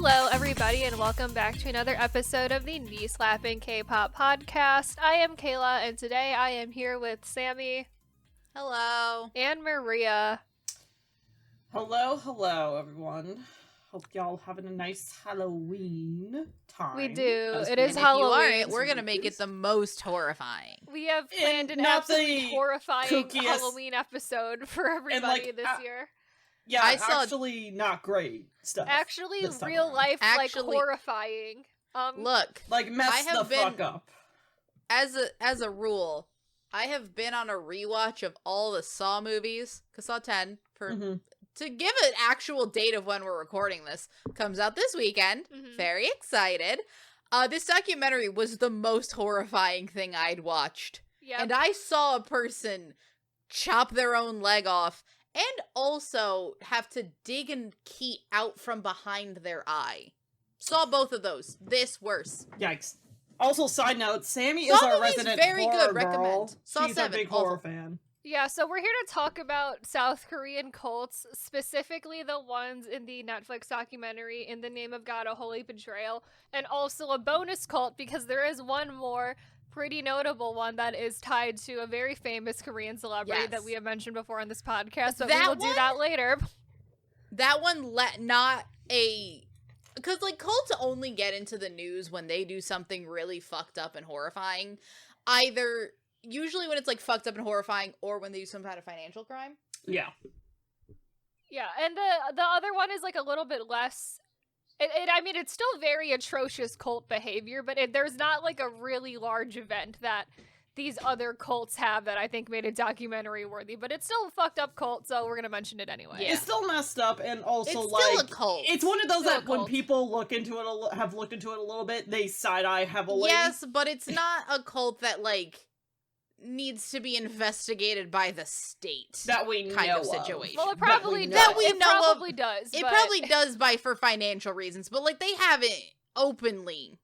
Hello, everybody, and welcome back to another episode of the Knee Slapping K-Pop podcast. I am Kayla, and today I am here with Sammi. Hello. And Maria. Hello, everyone. Hope y'all having a nice Halloween time. We do. It It is Halloween. If you aren't, we're going to make it the most horrifying. We have planned an not absolutely the horrifying kookiest- Halloween episode for everybody this year. Yeah, I saw- actually not great stuff. Actually, this time real around. life, Actually- like, horrifying. Look, Like, mess I have the fuck up. as a rule, I have been on a rewatch of all the Saw movies, cause Saw 10, to give an actual date of when we're recording this. Comes out this weekend. Very excited. This documentary was the most horrifying thing I'd watched. Yep. And I saw a person chop their own leg off and also have to dig a key out from behind their eye. Saw both of those. This worse. Yikes. Also, side note, Sammi Saw is our movie's resident very horror good. girl. Recommend. Saw She's 7. a big Awful. horror fan. Yeah, so we're here to talk about South Korean cults, specifically the ones in the Netflix documentary In the Name of God, A Holy Betrayal, and also a bonus cult because there is one more pretty notable one that is tied to a very famous Korean celebrity that we have mentioned before on this podcast, but we will do that later. That one because, like, cults only get into the news when they do something really fucked up and horrifying. Usually when it's, like, fucked up and horrifying, or when they do some kind of financial crime. Yeah. Yeah, and the other one is, like, a little bit less... I mean, it's still very atrocious cult behavior, but there's not, like, a really large event that these other cults have that I think made it documentary worthy, but it's still a fucked up cult, so we're gonna mention it anyway. Yeah. It's still messed up, and also, It's like... still a cult. It's one of those Still a that when cult. people look into it, have looked into it a little bit, they side-eye heavily. Yes, but it's not a cult that, like, needs to be investigated by the state. That we kind know of situation. Well, it probably does. That we It know of. probably does. It but... probably does for financial reasons, but, like, they haven't openly.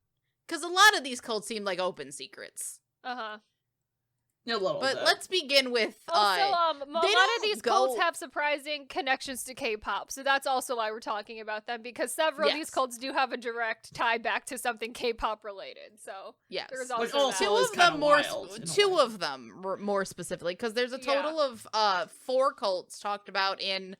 Because a lot of these cults seem like open secrets. Uh-huh. A little But bit. let's begin with, Also, a lot of don't these cults have surprising connections to K-pop, so that's also why we're talking about them, because several of these Yes. cults do have a direct tie back to something K-pop related, so yes. there's Which also also that. Two is of kinda them wild, in a two way. of them more specifically, because there's a total of 4 cults talked about in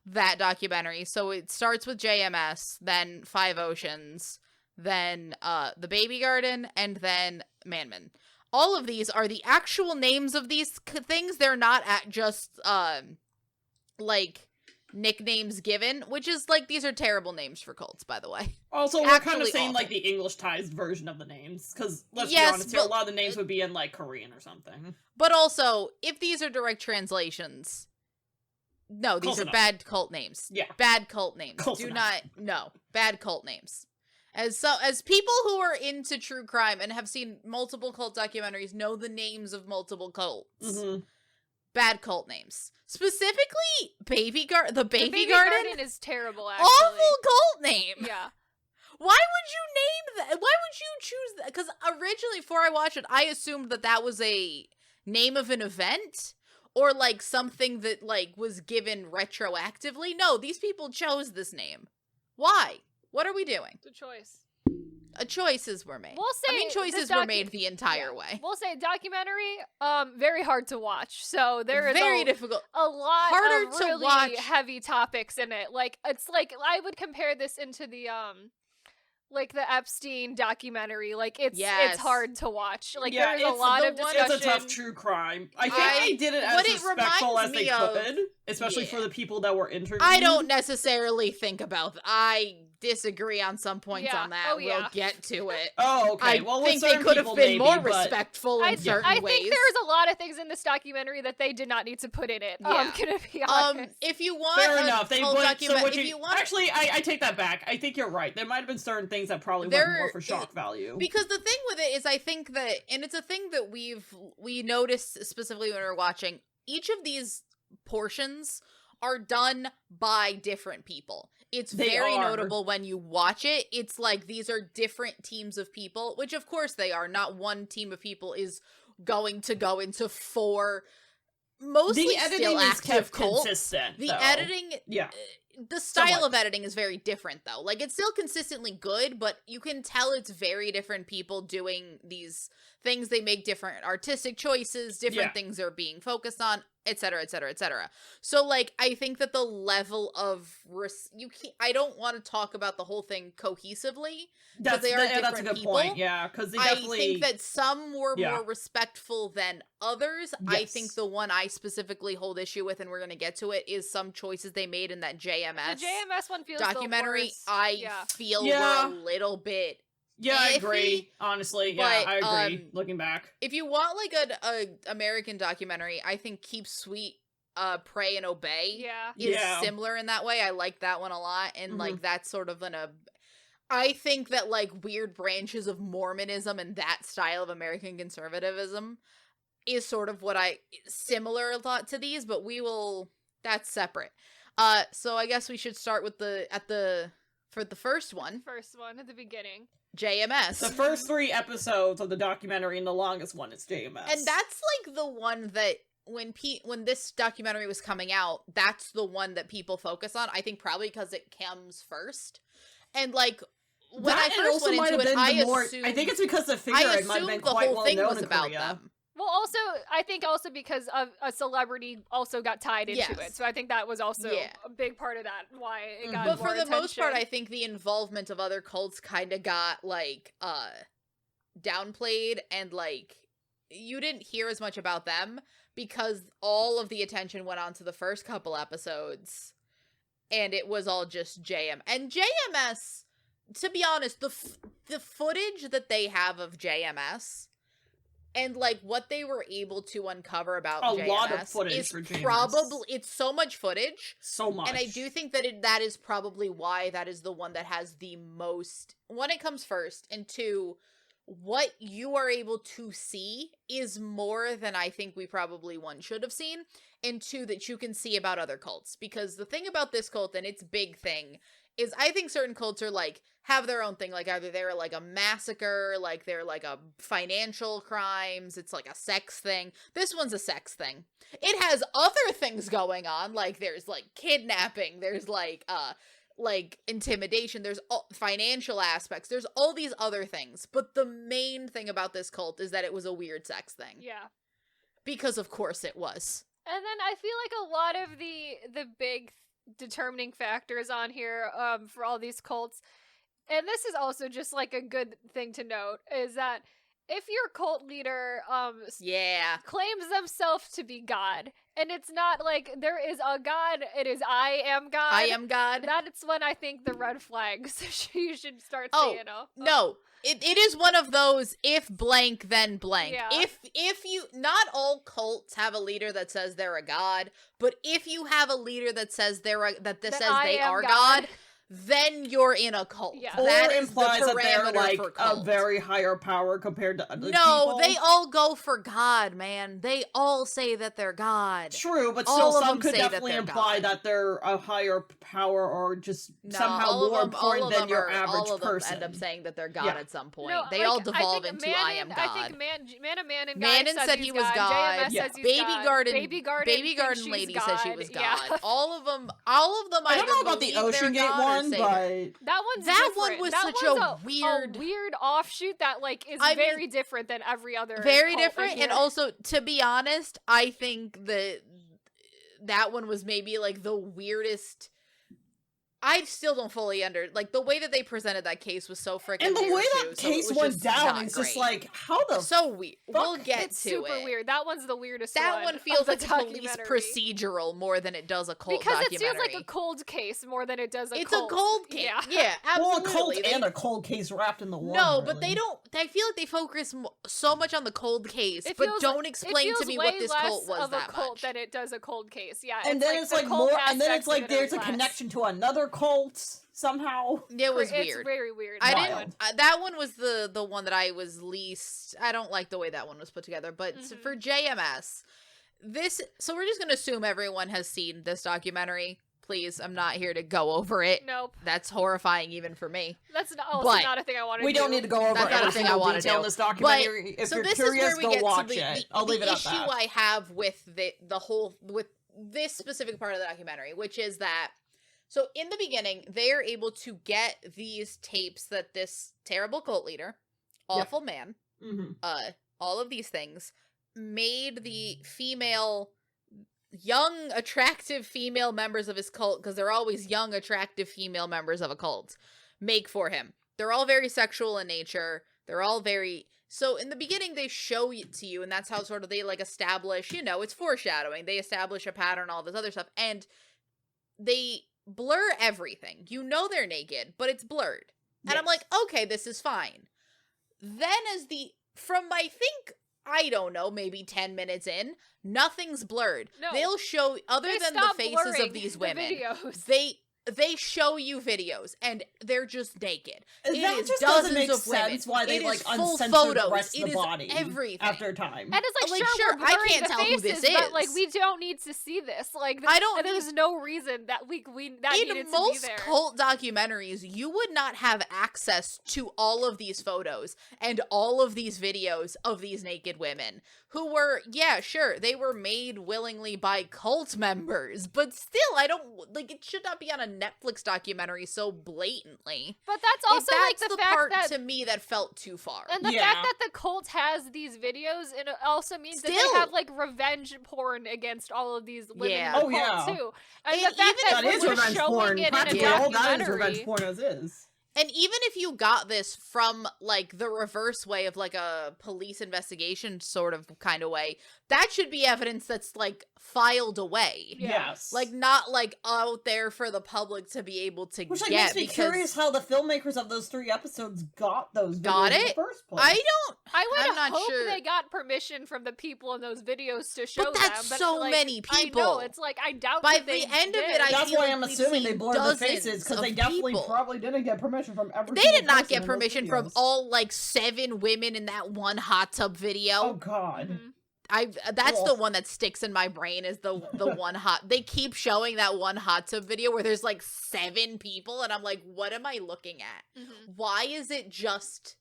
that documentary. So it starts with JMS, then Five Oceans, then the Baby Garden, and then Manmin. All of these are the actual names of these things. They're not at just like nicknames given, which is like, these are terrible names for cults, by the way. Also, we're kind of Actually saying, awful. like, the English-tized version of the names, because, let's Yes, be honest here, a but- lot of the names would be in, like, Korean or something. But also, if these are direct translations, no, these Close are enough. bad cult names. Yeah. Bad cult names. Close Do enough. bad cult names. As people who are into true crime and have seen multiple cult documentaries know the names of multiple cults. Bad cult names. Specifically, the Baby Garden. The Baby Garden is terrible, actually. Awful cult name. Yeah. Why would you name that? Why would you choose that? Because originally, before I watched it, I assumed that was a name of an event or, like, something that, like, was given retroactively. No, these people chose this name. Why? What are we doing? It's a choice. Choices were made. We'll say choices were made the entire way. We'll say documentary, very hard to watch. So there is Very difficult. a lot Harder of to really watch. heavy topics in it. Like, it's like, I would compare this into the like the Epstein documentary. Like, it's hard to watch. Like, Yeah, there's a it's lot the of one- discussion. It's a tough true crime. I think they did it what as it respectful as reminds they me of- could, especially for the people that were interviewed. I don't necessarily think about I disagree on some points Yeah. on that. Oh, yeah. We'll get to it. Oh, okay. I well, with think they certain could have people, been maybe, more but- respectful in certain I ways. think there's a lot of things in this documentary that they did not need to put in it. Yeah. I'm gonna be honest. If you want Fair a enough. They cult would. document, if you want, Actually, I take that back. I think you're right. There might have been certain things that probably were more for shock value. because the thing with it is, I think that, and it's a thing that we noticed specifically when we were watching, each of these portions are done by different people. It's They very are. notable when you watch it. It's like these are different teams of people, which of course they are. Not one team of people is going to go into 4 mostly the editing still is active kept cults. consistent. The though. editing, Yeah. the style of editing is very different, though. Like, it's still consistently good, but you can tell it's very different people doing these things. They make different artistic choices, different things are being focused on, etc., etc., etc. So, like, I think that the level of I don't want to talk about the whole thing cohesively, because they are different that's a good people. point. Yeah, because they definitely. I think that some were more respectful than others. Yes. I think the one I specifically hold issue with, and we're gonna get to it, is some choices they made in that JMS. The JMS one feels documentary. The worst. I feel were a little bit. Yeah, iffy, I agree. Honestly, but, I agree. Looking back, if you want like a American documentary, I think Keep Sweet, Pray and Obey is similar in that way. I like that one a lot, and like that's sort of I think that like weird branches of Mormonism and that style of American conservatism is sort of what similar a lot to these, but that's separate. So I guess we should start with for the first one. First one at the beginning. JMS. The first 3 episodes of the documentary, and the longest one is JMS. And that's like the one that when this documentary was coming out, that's the one that people focus on. I think probably because it comes first. And like when I first went into it, I think it's because the figurehead might have been quite well known in Korea. Them. Well, also, I think also because of a celebrity also got tied into it. So I think that was also a big part of that, why it got more But for the attention. most part, I think the involvement of other cults kind of got, like, downplayed, and, like, you didn't hear as much about them because all of the attention went on to the first couple episodes, and it was all just JM. And JMS, to be honest, the footage that they have of JMS... and, like, what they were able to uncover about JMS lot of footage is for JMS. probably... It's so much footage. So much. And I do think that that is probably why that is the one that has the most... One, it comes first, and 2, what you are able to see is more than I think we probably, 1, should have seen, and 2, that you can see about other cults. Because the thing about this cult, and its big thing, is I think certain cults are, like, have their own thing, like either they're like a massacre, like they're like a financial crimes, it's like a sex thing. This one's a sex thing. It has other things going on, like there's like kidnapping, there's like intimidation, there's financial aspects, there's all these other things. But the main thing about this cult is that it was a weird sex thing. Yeah. Because of course it was. And then I feel like a lot of the big determining factors on here for all these cults, and this is also just like a good thing to note, is that if your cult leader claims themselves to be God, and it's not like there is a God, it is I am God. I am God. That's when I think the red flags you should start seeing. No. It is one of those, if blank, then blank. Yeah. If you, not all cults have a leader that says they're a god, but if you have a leader that says they are God, then you're in a cult. Yeah. That or implies the that they're like for a very higher power compared to other people. No, they all go for God, man. They all say that they're God. True, but all still some could definitely imply God. that they're a higher power or just somehow more important than your average all of person. Them end up saying that they're God at some point. No, they all devolve into I am God. I think Mannon said he was God. JMS says he's Baby God. Baby Garden lady says she was God. Yeah. All of them. I don't know about the Ocean Gate one, but that one was such a weird offshoot that like is very different than every other. Very different, and also, to be honest, I think that one was maybe like the weirdest. I still don't fully the way that they presented that case was so freaking and the weird way that too, case went down is just like, how the so weird. We'll get it's to super it. weird. That one's the weirdest. That one feels like a police documentary. procedural more than it does a cult because documentary. it feels like a cold case more than it does a it's cult. a cold case. Yeah, absolutely. Well, a cult and a cold case wrapped in the one. No, really. but they don't. I feel like they focus so much on the cold case, but don't explain to me what this cult was that cult much. than it does a cold case. Yeah, and then it's like more, and then it's like there's a connection to another cult. Somehow it was weird. It's very weird. I didn't. That one was the one that I was least. I don't like the way that one was put together. But for JMS, so we're just gonna assume everyone has seen this documentary. Please, I'm not here to go over it. Nope. That's horrifying even for me. That's also not a thing I want to do. We don't need to go over every single detail in this documentary. If you're curious, go watch it. I'll leave it at that. The issue I have with the whole with this specific part of the documentary, which is that. So in the beginning, they are able to get these tapes that this terrible cult leader, awful man, all of these things, made the female, young, attractive female members of his cult, because they're always young, attractive female members of a cult, make for him. They're all very sexual in nature. They're all very... So in the beginning, they show it to you, and that's how sort of they, like, establish, you know, it's foreshadowing. They establish a pattern, all this other stuff, and they blur everything. You know they're naked, but it's blurred. And I'm like, okay, this is fine. Then from I think, I don't know, maybe 10 minutes in, nothing's blurred. No. They'll show, other than the faces of these women, they show you videos, and they're just naked. It is just dozens make of sense women. why they It like is full uncensored photos. the rest It of the is body everything. after time. And it's like, sure, we're I blurring can't the tell faces, who this but is. like we don't need to see this. Like I don't and there's no reason that we that needed in to most be there. cult documentaries, you would not have access to all of these photos and all of these videos of these naked women who were, yeah, sure, they were made willingly by cult members, but still, I don't, like, it should not be on a Netflix documentary so blatantly. But that's also like the fact part that to me that felt too far. and the fact that the cult has these videos, and it also means that they have like revenge porn against all of these women in the cult too. And the fact that we're showing it in a documentary. That is revenge porn as is. And even if you got this from, like, the reverse way of, like, a police investigation sort of kind of way, that should be evidence that's, like, filed away. Yes. Like, not, like, out there for the public to be able to Which, get. Which makes me curious how the filmmakers of those 3 episodes got those videos in the first place. I'm not sure. they got permission from the people in those videos to show but that's them. so many people. I know, it's like, I doubt by that they the end did. of it, That's feel why like I'm we've assuming they seen blurred the faces, dozens because they of definitely people. probably didn't get permission from every They single did not person get in permission those from videos. all, like, 7 women in that one hot tub video. Oh, God. That's the one that sticks in my brain, is the one hot. They keep showing that one hot tub video where there's like 7 people, and I'm like, what am I looking at? Why is it just?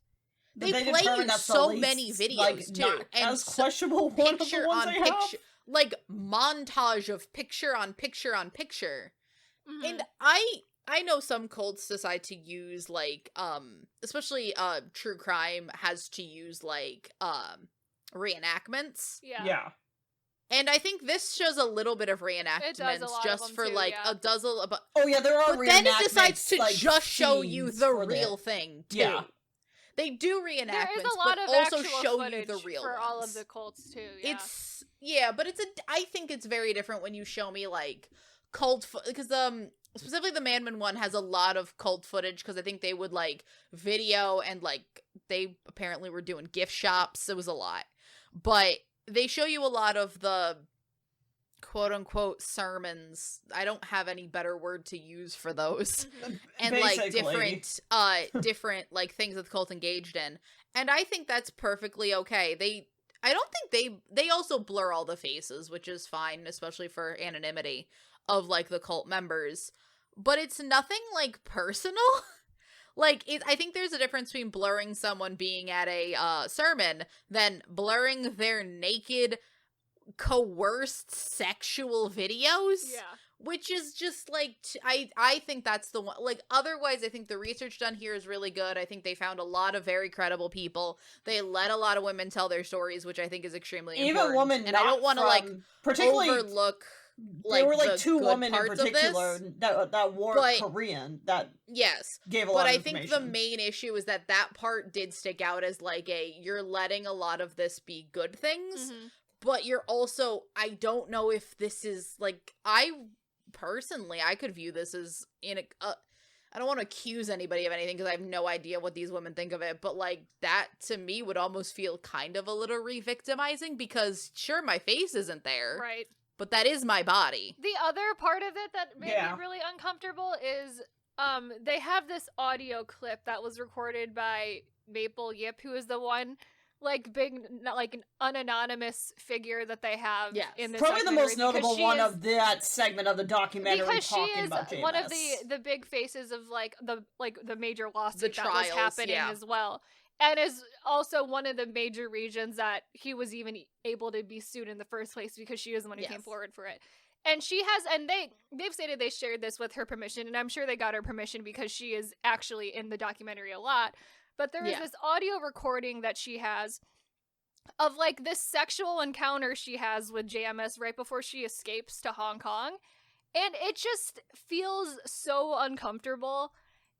They play you so many videos like, too, and as questionable one picture of the ones on they picture, have? like montage of picture on picture on picture, and I know some cults decide to use like especially true crime has to use like reenactments. Yeah. And I think this shows a little bit of reenactments just for like a dozen. Oh yeah, there are. But then it decides to like, just show you the real thing too. Yeah. They do reenactments, there is a lot but of also actual show you the footage real for ones. all of the cults too. Yeah. But I think it's very different when you show me like cult because specifically the Manmin one has a lot of cult footage, because I think they would like video and like they apparently were doing gift shops. It was a lot, but they show you a lot of the quote unquote sermons. I don't have any better word to use for those. And basically. like different like things that the cult engaged in. And I think that's perfectly okay. I don't think they also blur all the faces, which is fine, especially for anonymity of like the cult members. But it's nothing like personal. Like, I think there's a difference between blurring someone being at a sermon than blurring their naked, coerced sexual videos. Yeah. Which is just, like, I think that's the one. Like, otherwise, I think the research done here is really good. I think they found a lot of very credible people. They let a lot of women tell their stories, which I think is extremely important. Even women, and I don't want to, like, particularly overlook... There were like 2 good women in parts of particular this, that wore Korean that gave a lot of information. But I think the main issue is that part did stick out as like you're letting a lot of this be good things, but you're also, I don't know if this is like, I could view this as I don't want to accuse anybody of anything because I have no idea what these women think of it, but like that to me would almost feel kind of a little re-victimizing, because sure, my face isn't there. Right. But that is my body. The other part of it that made me really uncomfortable is they have this audio clip that was recorded by Maple Yip, who is the one like big, like an unanonymous figure that they have in this probably the most notable one of that segment of the documentary, because she talking is about JMS. one of the big faces of like the major lawsuit that trials, was happening as well. And is also one of the major reasons that he was even able to be sued in the first place, because she was the one who came forward for it. And she has, and they've stated they shared this with her permission, and I'm sure they got her permission because she is actually in the documentary a lot. But there is this audio recording that she has of like this sexual encounter she has with JMS right before she escapes to Hong Kong. And it just feels so uncomfortable.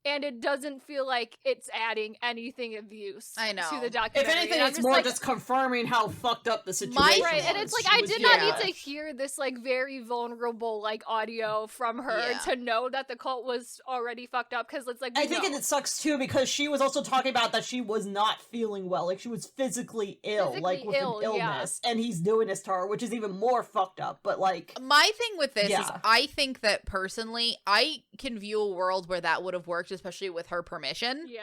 And it doesn't feel like it's adding anything of use to the documentary. If anything, it's more just confirming how fucked up the situation was. Right, and it's like, I did not need to hear this, like, very vulnerable, like, audio from her to know that the cult was already fucked up, because it's like, I think it sucks, too, because she was also talking about that she was not feeling well, like, she was physically ill, with an illness, and he's doing this to her, which is even more fucked up, but, like... My thing with this is, I think that, personally, I can view a world where that would have worked, especially with her permission. Yeah.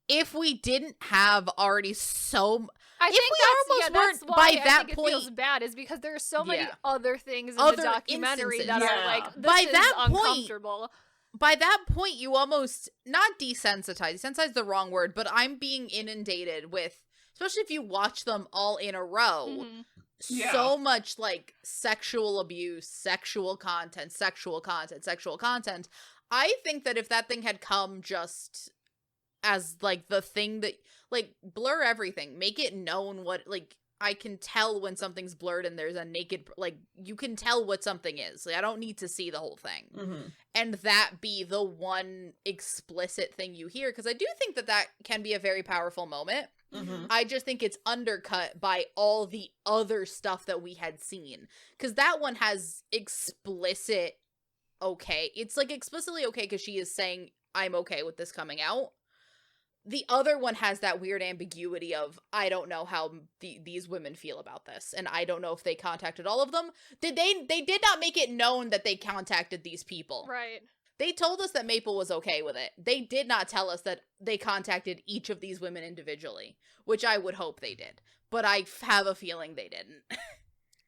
If we didn't have already so... I think that's why by that I think point, it feels bad, is because there are so many other things in the documentary that are like, this by is that uncomfortable. By that point, you almost, not desensitize, desensitize is the wrong word, but I'm being inundated with, especially if you watch them all in a row, so much, like, sexual abuse, sexual content. I think that if that thing had come just as, like, the thing that, like, blur everything, make it known what, like, I can tell when something's blurred and there's a naked, like, you can tell what something is. Like, I don't need to see the whole thing. And that be the one explicit thing you hear, because I do think that that can be a very powerful moment. I just think it's undercut by all the other stuff that we had seen. Because that one has explicit okay. It's, like, explicitly okay because she is saying, I'm okay with this coming out. The other one has that weird ambiguity of, I don't know how these women feel about this, and I don't know if they contacted all of them. They did not make it known that they contacted these people. Right. They told us that Maple was okay with it. They did not tell us that they contacted each of these women individually, which I would hope they did. But I have a feeling they didn't.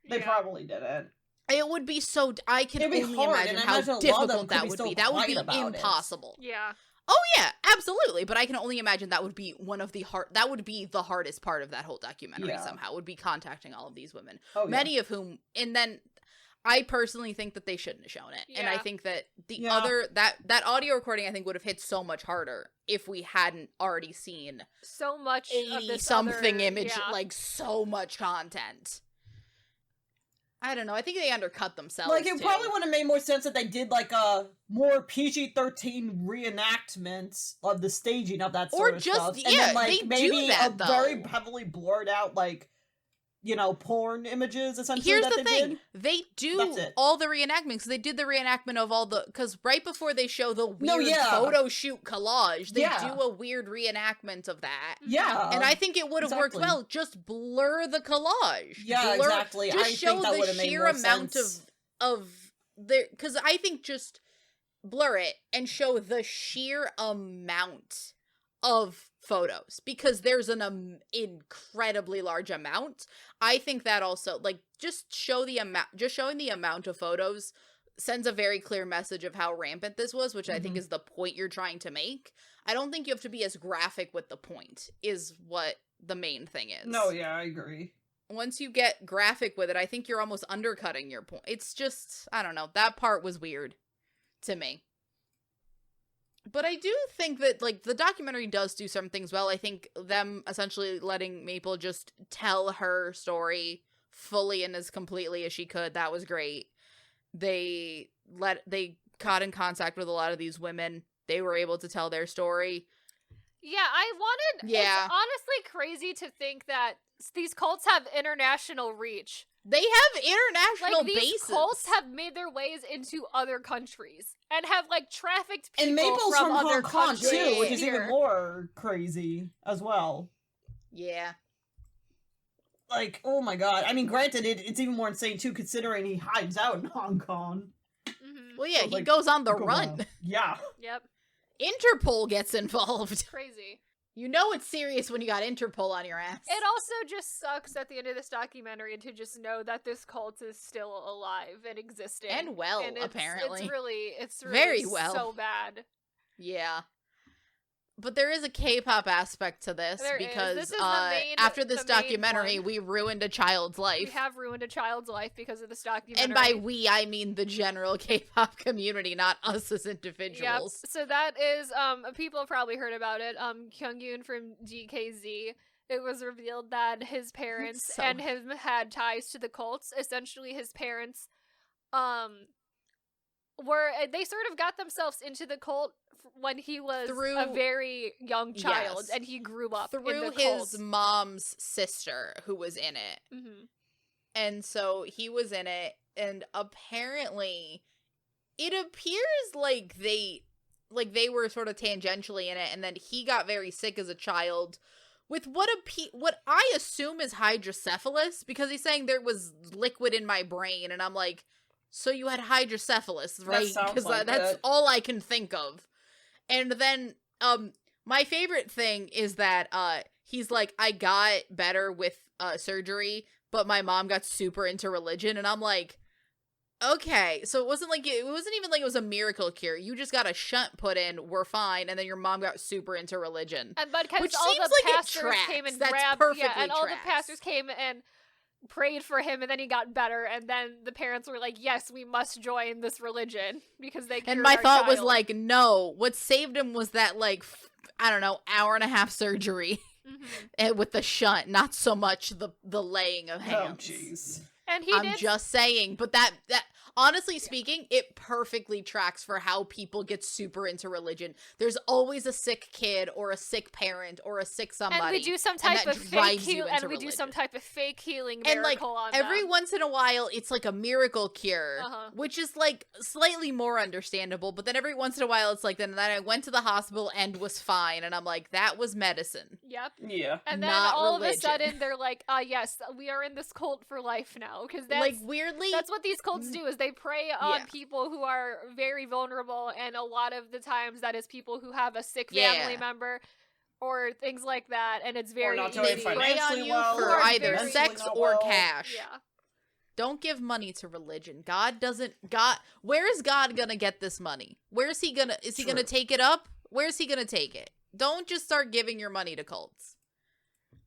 They probably didn't. It would be so... I can only imagine how difficult that would be. That would be impossible. Yeah. Oh, yeah, absolutely. But I can only imagine that would be one of the that would be the hardest part of that whole documentary somehow, would be contacting all of these women. Many of whom... And then... I personally think that they shouldn't have shown it. Yeah. And I think that the other, that audio recording, I think, would have hit so much harder if we hadn't already seen so much 80-something image, like, so much content. I don't know. I think they undercut themselves, like, it probably would have made more sense if they did, like, a more PG-13 reenactment of the staging of that sort of stuff. And then, like, maybe very heavily blurred out, like, you know, porn images, essentially. Here's the thing. They do all the reenactments. They did the reenactment of all the... Because right before they show the weird photo shoot collage, they do a weird reenactment of that. Yeah. And I think it would have worked well. Just blur the collage. Yeah, exactly. Just show the sheer amount of... Because I think just blur it and show the sheer amount of photos, because there's an incredibly large amount. I think that also, like, just showing the amount of photos sends a very clear message of how rampant this was, which I think is the point you're trying to make. I don't think you have to be as graphic with the point, is what the main thing is. No, yeah, I agree. Once you get graphic with it, I think you're almost undercutting your point. It's just, I don't know, that part was weird to me. But I do think that, like, the documentary does do some things well. I think them essentially letting Maple just tell her story fully and as completely as she could, that was great. They got in contact with a lot of these women. They were able to tell their story. Yeah, it's honestly crazy to think that these cults have international reach. They have international bases. These cults have made their ways into other countries and have, like, trafficked people and Maple's from Hong other Kong countries too, which is even more crazy as well. Yeah. Like, oh my god. I mean, granted, it's even more insane too, considering he hides out in Hong Kong. Well, yeah, so, he goes on the run. Yeah. Yep. Interpol gets involved. Crazy. You know it's serious when you got Interpol on your ass. It also just sucks at the end of this documentary to just know that this cult is still alive and existing. And well, apparently. It's really very well. So bad. Yeah. But there is a K-pop aspect to this because after this documentary, we ruined a child's life. We have ruined a child's life because of this documentary. And by we, I mean the general K-pop community, not us as individuals. Yep. So that is, people have probably heard about it. Kyungyoon from GKZ. It was revealed that his parents and him had ties to the cults. Essentially, his parents, they sort of got themselves into the cult when he was a very young child, and he grew up through his mom's sister who was in it. Mm-hmm. And so he was in it, and apparently it appears like they were sort of tangentially in it, and then he got very sick as a child with what I assume is hydrocephalus, because he's saying there was liquid in my brain, and I'm like, so you had hydrocephalus, right? Because that's all I can think of. And then, my favorite thing is that, he's like, I got better with, surgery, but my mom got super into religion, and I'm like, okay, so it wasn't even like it was a miracle cure. You just got a shunt put in, we're fine, and then your mom got super into religion. And but because all the pastors came and grabbed, all the pastors came and prayed for him, and then he got better, and then the parents were like, yes, we must join this religion because they cured and my thought child. Was like, no, what saved him was that, like, I don't know, hour and a half surgery and with the shunt, not so much the laying of hands. Oh jeez. And I'm just saying, but that honestly speaking, it perfectly tracks for how people get super into religion. There's always a sick kid or a sick parent or a sick somebody. And we do some type of fake healing, and we do some type of fake healing miracle, and like on every them. once in a while, it's like a miracle cure, which is like slightly more understandable. But then every once in a while, it's like then I went to the hospital and was fine, and I'm like, that was medicine. Yep. Yeah. And then not all religion. of a sudden, they're like, yes, we are in this cult for life now, because that's like weirdly that's what these cults do, is they prey on people who are very vulnerable, and a lot of the times that is people who have a sick family member or things like that, and it's very they prey on you for either sex or cash. Yeah. Don't give money to religion. Where is God gonna get this money? Is he gonna take it up? Where's he gonna take it? Don't just start giving your money to cults.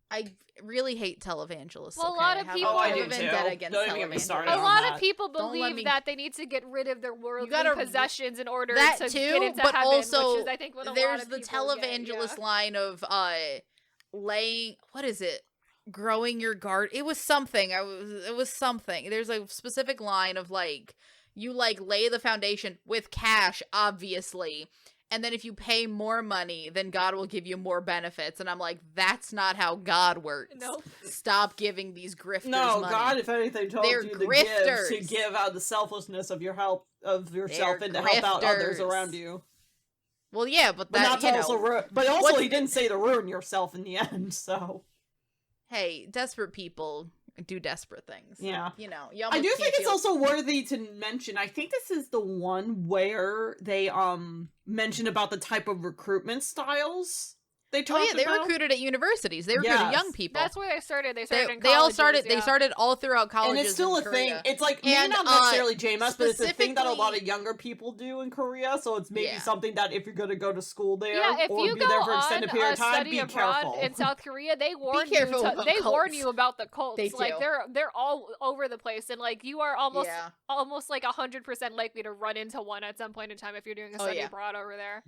I really hate televangelists. Well, a lot of people I do too. Don't even get me started. A lot of people believe that they need to get rid of their worldly possessions in order to get into but heaven, also, which is, I think, what a there's lot of the people televangelist line of laying. What is it? Growing your garden. It was something. It was something. There's a specific line of like you like lay the foundation with cash, obviously. And then if you pay more money, then God will give you more benefits. And I'm like, that's not how God works. Nope. Stop giving these grifters money. God, if anything, told They're you grifters. to give out the selflessness of yourself and to help out others around you. Well, yeah, but he didn't say to ruin yourself in the end. So, hey, desperate people do desperate things. Yeah. I do think it's also worthy to mention, I think this is the one where they mentioned about the type of recruitment styles they talked about. They recruited at universities. They recruited young people. That's where they started. They started in colleges. They started all throughout colleges. And it's still a thing. It's like maybe not necessarily JMS, but it's a thing that a lot of younger people do in Korea. So it's maybe something that if you're going to go to school there or be there for an extended period of time, be careful. In South Korea, they warn you about the cults. Like they're all over the place, and like you are almost like 100% likely to run into one at some point in time if you're doing a study abroad over there.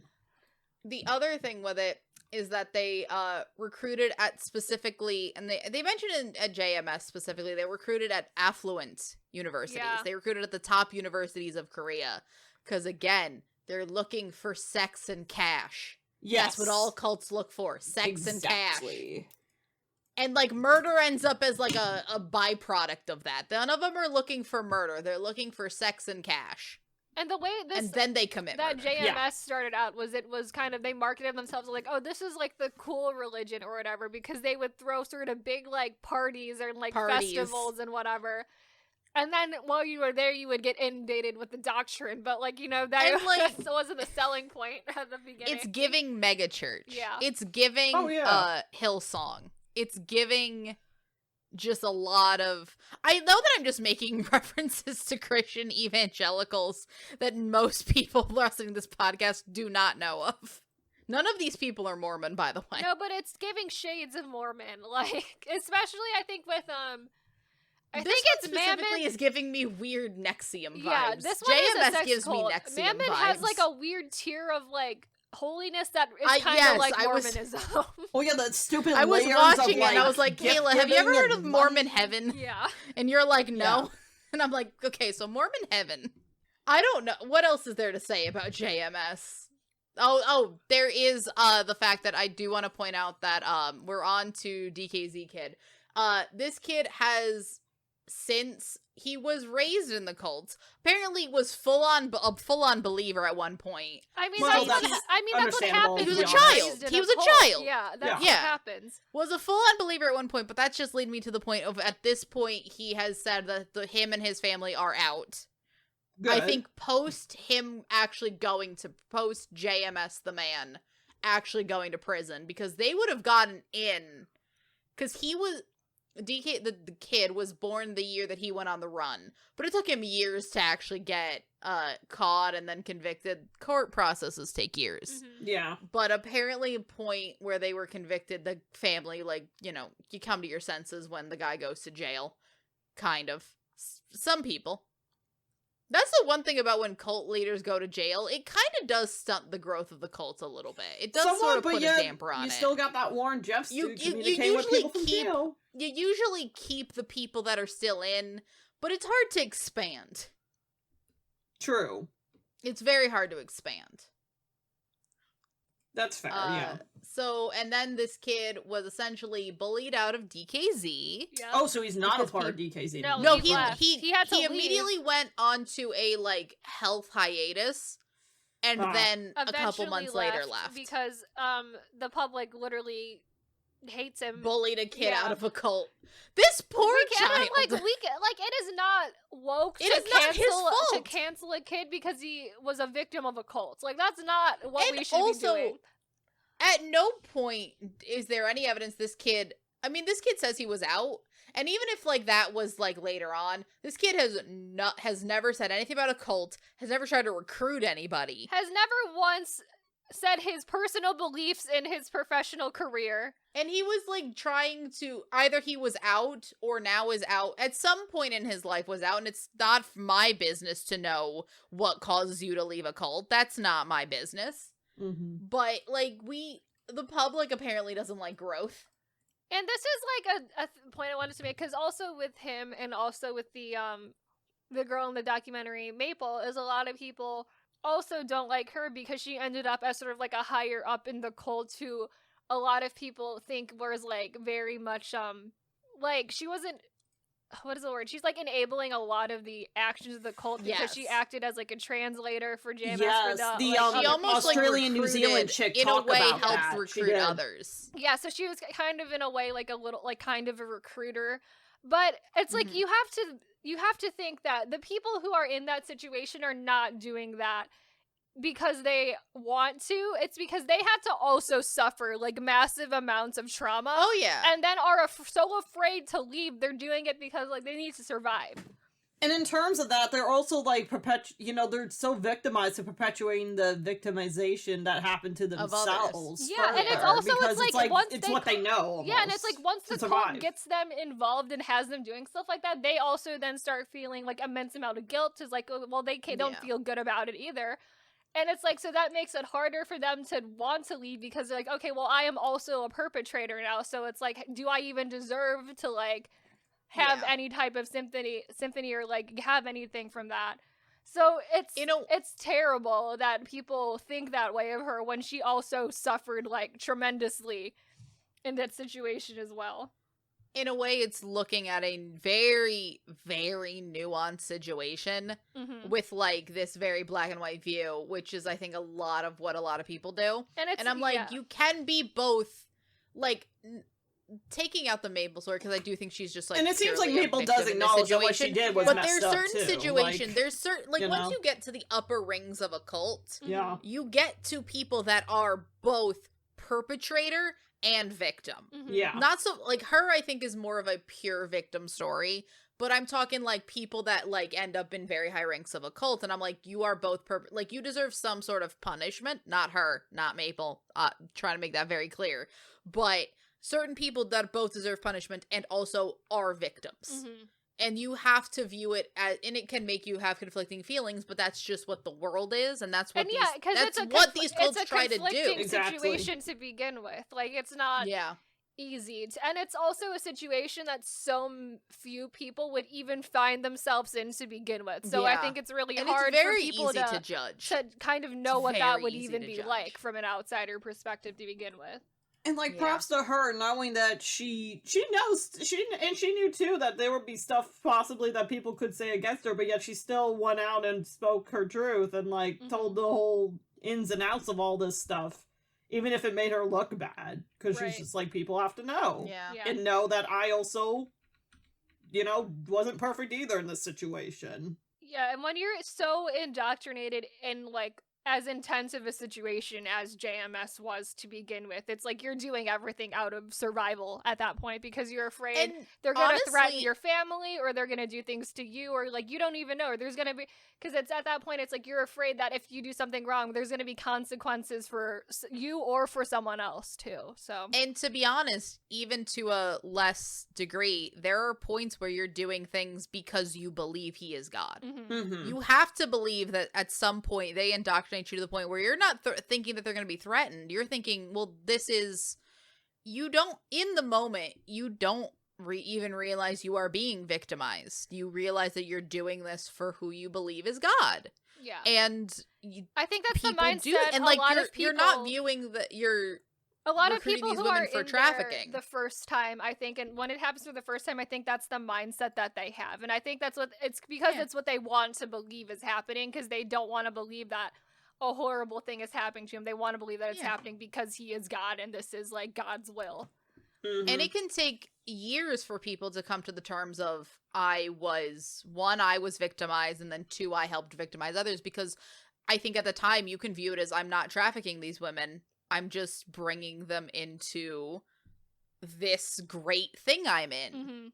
The other thing with it is that they recruited at specifically, and they mentioned at JMS specifically, they recruited at affluent universities. Yeah. They recruited at the top universities of Korea. Because again, they're looking for sex and cash. Yes. That's what all cults look for. Sex and cash. And like murder ends up as like a byproduct of that. None of them are looking for murder. They're looking for sex and cash. And the way and then they commit that murder. JMS started out was kind of, they marketed themselves like, oh, this is like the cool religion or whatever, because they would throw sort of big like parties or like festivals and whatever. And then while you were there, you would get inundated with the doctrine, but like, that wasn't the selling point at the beginning. It's giving megachurch. Yeah. It's giving Hillsong. It's giving just a lot of... I know that I'm just making references to Christian evangelicals that most people listening to this podcast do not know of. None of these people are Mormon, by the way. No, but it's giving shades of Mormon. Like, especially, I think, with, I think it's specifically Manmin is giving me weird NXIVM vibes. Yeah, this one JMS is a sex gives cult. me NXIVM Manmin vibes. has, like, a weird tier of, like, holiness that is kind of like Mormonism. Oh yeah, that stupid I was layers watching of, it and I was like, Kayla, have you ever heard of Mormon heaven? Yeah. And you're like, no. Yeah. And I'm like, okay, so Mormon heaven. I don't know. What else is there to say about JMS? Oh, there is the fact that I do want to point out that we're on to DKZ Kid. This kid has, since he was raised in the cult, apparently was a full-on believer at one point. I mean, Well, that's what happens. He was when a you're child. raised in He was a a cult. child. Yeah, that's Yeah. what happens. Was a full-on believer at one point, but that's just leading me to the point of, at this point, he has said that him and his family are out. Good. I think post JMS the man actually going to prison, because they would have gotten in, because he was DK the kid was born the year that he went on the run, but it took him years to actually get caught and then convicted. Court processes take years. Mm-hmm. Yeah. But apparently a point where they were convicted, the family, like, you come to your senses when the guy goes to jail. Kind of. Some people. That's the one thing about when cult leaders go to jail. It kind of does stunt the growth of the cult a little bit. It does sort of put a damper on it. You still got that Warren Jeffs You communicate with people from jail. You usually keep the people that are still in, but it's hard to expand. True. It's very hard to expand. That's fair, yeah. So, and then this kid was essentially bullied out of DKZ. Yeah. Oh, so he's not a part of DKZ. No, he had to immediately went onto a, like, health hiatus, and then a couple months later left. Because the public literally hates him. Bullied a kid out of a cult. This poor child. Like, it is not woke to cancel a kid because he was a victim of a cult. Like, that's not what we should be doing. At no point is there any evidence this kid says he was out, and even if, like, that was, like, later on, this kid has never said anything about a cult, has never tried to recruit anybody. Has never once said his personal beliefs in his professional career. And he was, like, trying to, either he was out or now is out, at some point in his life was out, and it's not my business to know what causes you to leave a cult. That's not my business. Mm-hmm. But, like, the public apparently doesn't like growth. And this is, like, a point I wanted to make, because also with him and also with the girl in the documentary, Maple, is a lot of people also don't like her because she ended up as sort of, like, a higher up in the cult who a lot of people think was, like, very much, like, she wasn't, what is the word? She's, like, enabling a lot of the actions of the cult because she acted as, like, a translator for JMS. Yes, for the she almost, Australian, like, New Zealand chick in a way helped recruit others. Yeah, so she was kind of in a way like a little, like, kind of a recruiter. But it's like, you have to think that the people who are in that situation are not doing that because they want to. It's because they had to also suffer, like, massive amounts of trauma. Oh, yeah. And then are so afraid to leave. They're doing it because, like, they need to survive. And in terms of that, they're also, like, they're so victimized to perpetuating the victimization that happened to themselves. Yeah, and it's also, it's like once it's what they know. Almost, yeah, and it's like once the cult gets them involved and has them doing stuff like that, they also then start feeling, like, immense amount of guilt. Is like, well, they don't feel good about it either. And it's like, so that makes it harder for them to want to leave because they're like, okay, well, I am also a perpetrator now. So it's like, do I even deserve to, like, have any type of symphony or, like, have anything from that? So it's terrible that people think that way of her when she also suffered, like, tremendously in that situation as well. In a way, it's looking at a very, very nuanced situation with, like, this very black and white view, which is, I think, a lot of what a lot of people do. And I'm like, you can be both, like, taking out the Maple story, because I do think she's just, like, and it seems like Maple does acknowledge that what she did was messed up, there's certain situations, there's certain, like, once you get to the upper rings of a cult, you get to people that are both perpetrator and victim. Yeah. Not so, like, her, I think, is more of a pure victim story, But I'm talking, like, people that, like, end up in very high ranks of a cult, and I'm like, you are both like, you deserve some sort of punishment. Not her, not Maple. Trying to make that very clear. But certain people that both deserve punishment and also are victims. Mm-hmm. And you have to view it as, and it can make you have conflicting feelings, but that's just what the world is, and that's what these cults try to do. It's a conflicting situation to begin with. Like, it's not... Yeah. Easy. And it's also a situation that so few people would even find themselves in to begin with. So I think it's really hard for people to judge. To kind of know what that would even be like from an outsider perspective to begin with. And, like, props to her, knowing that she knows, she knew too that there would be stuff possibly that people could say against her, but yet she still went out and spoke her truth and, like, told the whole ins and outs of all this stuff. Even if it made her look bad. Because she's just like, people have to know. Yeah. And know that I also, you know, wasn't perfect either in this situation. Yeah, and when you're so indoctrinated in, like, as intense of a situation as JMS was to begin with, it's like you're doing everything out of survival at that point because you're afraid they're going to threaten your family or they're going to do things to you or, like, you don't even know. Or there's going to be, because it's at that point, it's like you're afraid that if you do something wrong, there's going to be consequences for you or for someone else too. So, and to be honest, even to a less degree, there are points where you're doing things because you believe he is God. You have to believe that at some point they indoctrinate you to the point where you're not thinking that they're going to be threatened. You're thinking, well, this is, you don't, in the moment, you don't even realize you are being victimized. You realize that you're doing this for who you believe is God. Yeah. And I think that's the mindset. And, like, you're not viewing that you're a lot of people who are for in trafficking the first time, I think, and when it happens for the first time, I think that's the mindset that they have. And I think that's what it's because it's what they want to believe is happening because they don't want to believe that a horrible thing is happening to him. They want to believe that it's happening because he is God and this is, like, God's will. And it can take years for people to come to the terms of, I was victimized, and then 2, I helped victimize others, because I think at the time you can view it as, I'm not trafficking these women. I'm just bringing them into this great thing I'm in.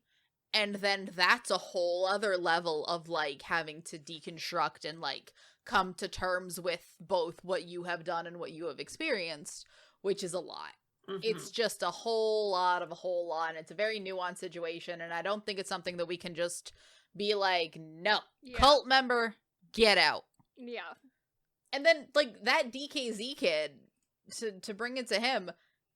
And then that's a whole other level of, like, having to deconstruct and, like, come to terms with both what you have done and what you have experienced, which is a lot. It's just a whole lot, and it's a very nuanced situation, and I don't think it's something that we can just be like, no, cult member, get out. Yeah. And then, like, that DKZ kid, to bring it to him,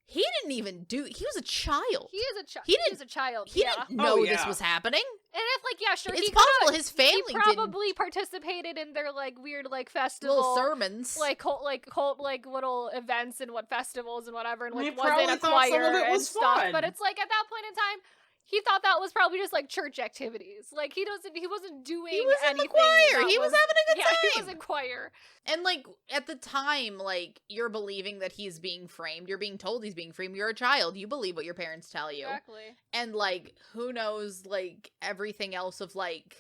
he didn't even he was a child. He is a child. He is a child. He didn't know this was happening. And if, like, sure, it's possible his family he probably participated in their, like, weird, like, festival little sermons, like cult, like little events and festivals and whatever, and, like, he was in a choir and stuff. Fun. But it's like at that point in time, he thought that was probably just, like, church activities. Like, he wasn't doing anything. He was in the choir. He was having a good time. He was in choir. And, like, at the time, like, you're believing that he's being framed. You're being told he's being framed. You're a child. You believe what your parents tell you. Exactly. And, like, who knows, like, everything else of, like,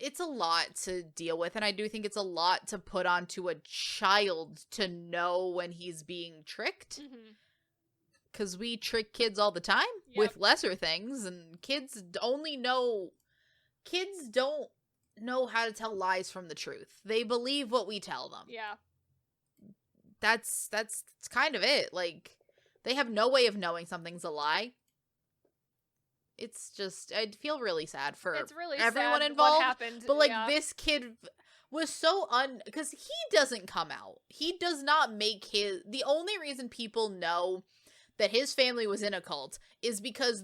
it's a lot to deal with. And I do think it's a lot to put onto a child to know when he's being tricked. Because we trick kids all the time with lesser things, and kids don't know how to tell lies from the truth. They believe what we tell them. Yeah. That's kind of it. Like, they have no way of knowing something's a lie. It's just, I feel really sad for everyone involved. What happened. But, like, this kid was so because he doesn't come out. He does not make the only reason people know that his family was in a cult is because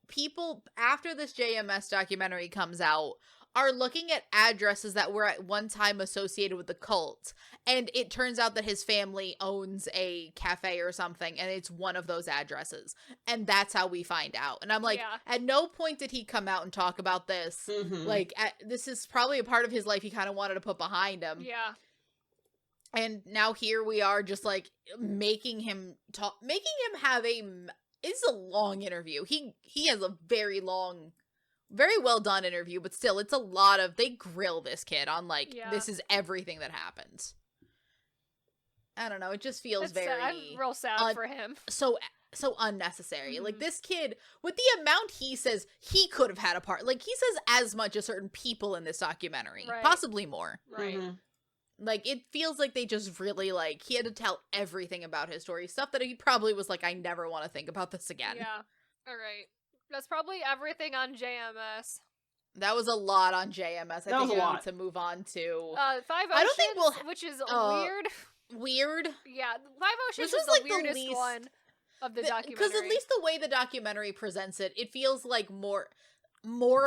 people, after this JMS documentary comes out, are looking at addresses that were at one time associated with the cult, and it turns out that his family owns a cafe or something, and it's one of those addresses, and that's how we find out. And I'm like, at no point did he come out and talk about this. Like, this is probably a part of his life he kind of wanted to put behind him. Yeah. And now here we are, just, like, making him have it's a long interview. He has a very long, very well done interview, but still, it's a lot of, they grill this kid on, like, this is everything that happened. I don't know, it just feels I'm real sad for him. So so unnecessary. Like, this kid, with the amount he says he could have had a part, like, he says as much as certain people in this documentary, possibly more. Right. Like, it feels like they just really, like, he had to tell everything about his story, stuff that he probably was like, I never want to think about this again. Yeah. All right. That's probably everything on JMS. That was a lot on JMS. I think we need to move on to 5 Oceans, I don't think which is weird. Weird? Yeah, 5 Oceans This is was the like weirdest one of the documentary. Because at least the way the documentary presents it, it feels like more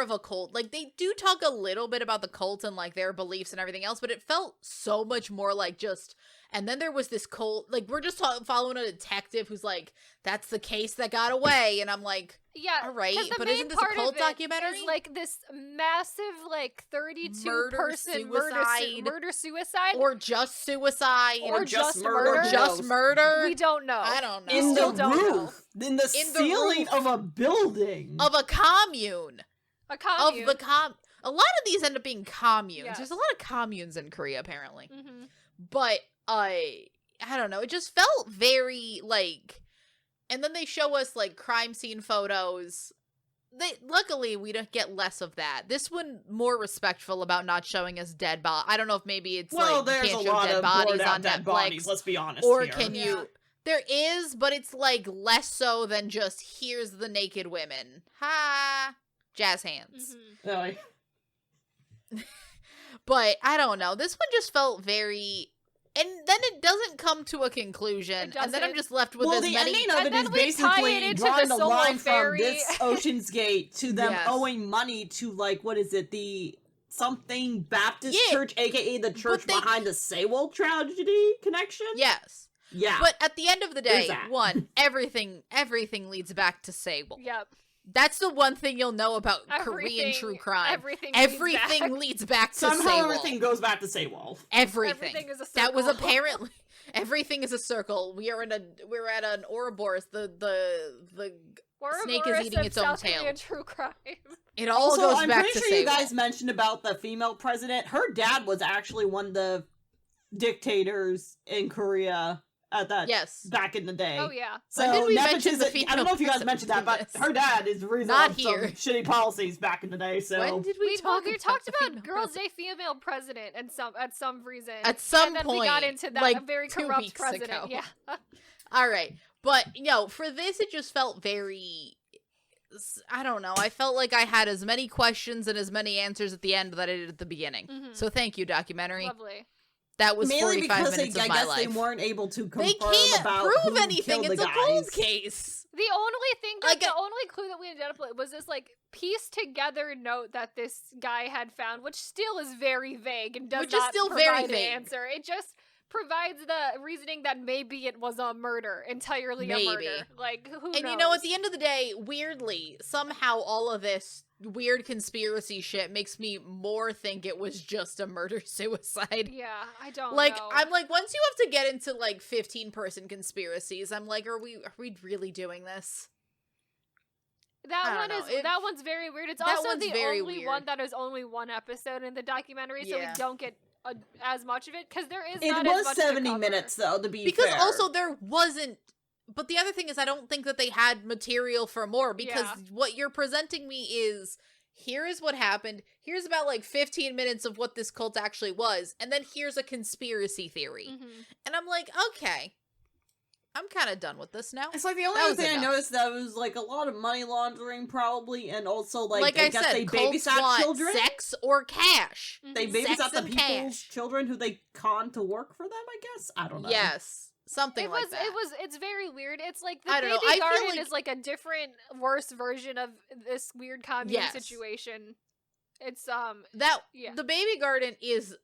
of a cult. Like, they do talk a little bit about the cult and, like, their beliefs and everything else, but it felt so much more like just, and then there was this cult, like, we're just following a detective who's like, that's the case that got away, and I'm like, yeah, all right, but isn't this a cult documentary? It's like this massive, like, 32-person murder suicide, or just suicide, or just murder, or just murder. We don't know. I don't know. In the roof, in the ceiling of a building, of a commune, a commune. A lot of these end up being communes. Yes. There's a lot of communes in Korea, apparently. But I don't know. It just felt very like. And then they show us, like, crime scene photos. Luckily, we don't get less of that. This one more respectful about not showing us dead bodies. I don't know if maybe it's you can't show dead bodies on Netflix. Bodies, let's be honest. Or here. can you? There is, but it's like less so than just here's the naked women. Ha! Jazz hands. Really? But I don't know. This one just felt very. And then it doesn't come to a conclusion, and then I'm just left with as many. Well, the ending of it is basically drawing a line from this Ocean's Gate to them owing money to, like, what is it, the something Baptist Church, aka the church behind the Sewol tragedy connection? Yes. Yeah. But at the end of the day, everything leads back to Sewol. Yep. That's the one thing you'll know about Korean true crime. Everything leads back to Somehow Sewol. everything goes back to Sewol. Everything. Is a circle. That was apparently everything is a circle. We're at an Ouroboros. The snake is eating its own tail. True crime. It all goes back to Sewol. I'm pretty sure you guys mentioned about the female president. Her dad was actually one of the dictators in Korea at that back in the day. Oh yeah. So when did we mention the female I don't know if you guys mentioned that, but her dad is the reason Not of here. some shitty policies back in the day. So when did we talked about Girls' Day female president and at some reason. At some and then point, we got into that like a very 2 corrupt weeks president. ago. Yeah. All right, but for this it just felt very. I don't know. I felt like I had as many questions and as many answers at the end that I did at the beginning. So thank you, documentary. Lovely. That was mainly 45 because minutes of my life. I guess they weren't able to confirm they can't about prove who anything. killed It's the a guys. cold case. The only thing the only clue that we identified was this, like, pieced together note that this guy had found, which still is very vague and does not provide an answer. It just provides the reasoning that maybe it was a murder, entirely a murder. Like, who knows? And you know, at the end of the day, weirdly, somehow all of this weird conspiracy shit makes me more think it was just a murder-suicide. Yeah, I don't know. I'm like, once you have to get into, like, 15-person conspiracies, I'm like, are we really doing this? That one's very weird. It's also the only one that is only one episode in the documentary, so we don't get as much of it, because there is not as much. It was 70 minutes, though, to be fair. Because also there wasn't. But the other thing is, I don't think that they had material for more, because what you're presenting me is, here is what happened, here's about, like, 15 minutes of what this cult actually was, and then here's a conspiracy theory. And I'm like, okay, I'm kind of done with this now. It's like the only other thing I noticed that was, like, a lot of money laundering, probably, and also, like I guess they babysat children. Sex or cash. They babysat the people's children who they conned to work for them, I guess? I don't know. Yes. Something like that. It's very weird. It's like the baby garden is like a different, worse version of this weird commune situation. It's the baby garden is,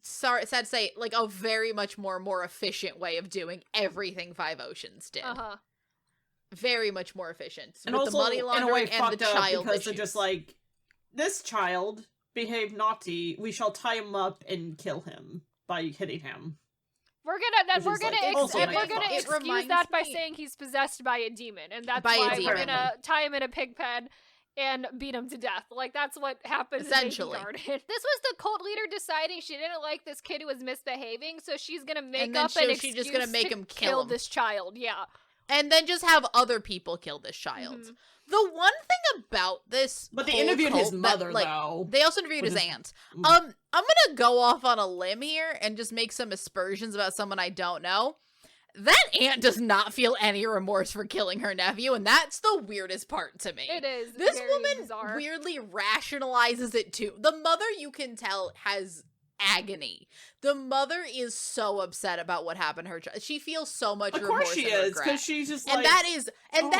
sad to say, like a very much more efficient way of doing everything 5 Oceans did. Very much more efficient. And with also, the money laundering and the child because issues. they're just like, this child behaved naughty, we shall tie him up and kill him by hitting him. We're gonna excuse that by saying he's possessed by a demon, and that's why we're gonna tie him in a pig pen and beat him to death. Like, that's what happened essentially. In Baby Garden. This was the cult leader deciding she didn't like this kid who was misbehaving, so she's gonna make up an excuse to kill this child. Yeah. and then just have other people kill this child. Mhm. The one thing about this, but they interviewed his mother, though. They also interviewed his aunt. I'm gonna go off on a limb here and just make some aspersions about someone I don't know. That aunt does not feel any remorse for killing her nephew, and that's the weirdest part to me. It is. This very woman bizarre. weirdly rationalizes it too. The mother, you can tell, has agony. The mother is so upset about what happened to her child. She feels so much remorse. Of course she is, because she's just and that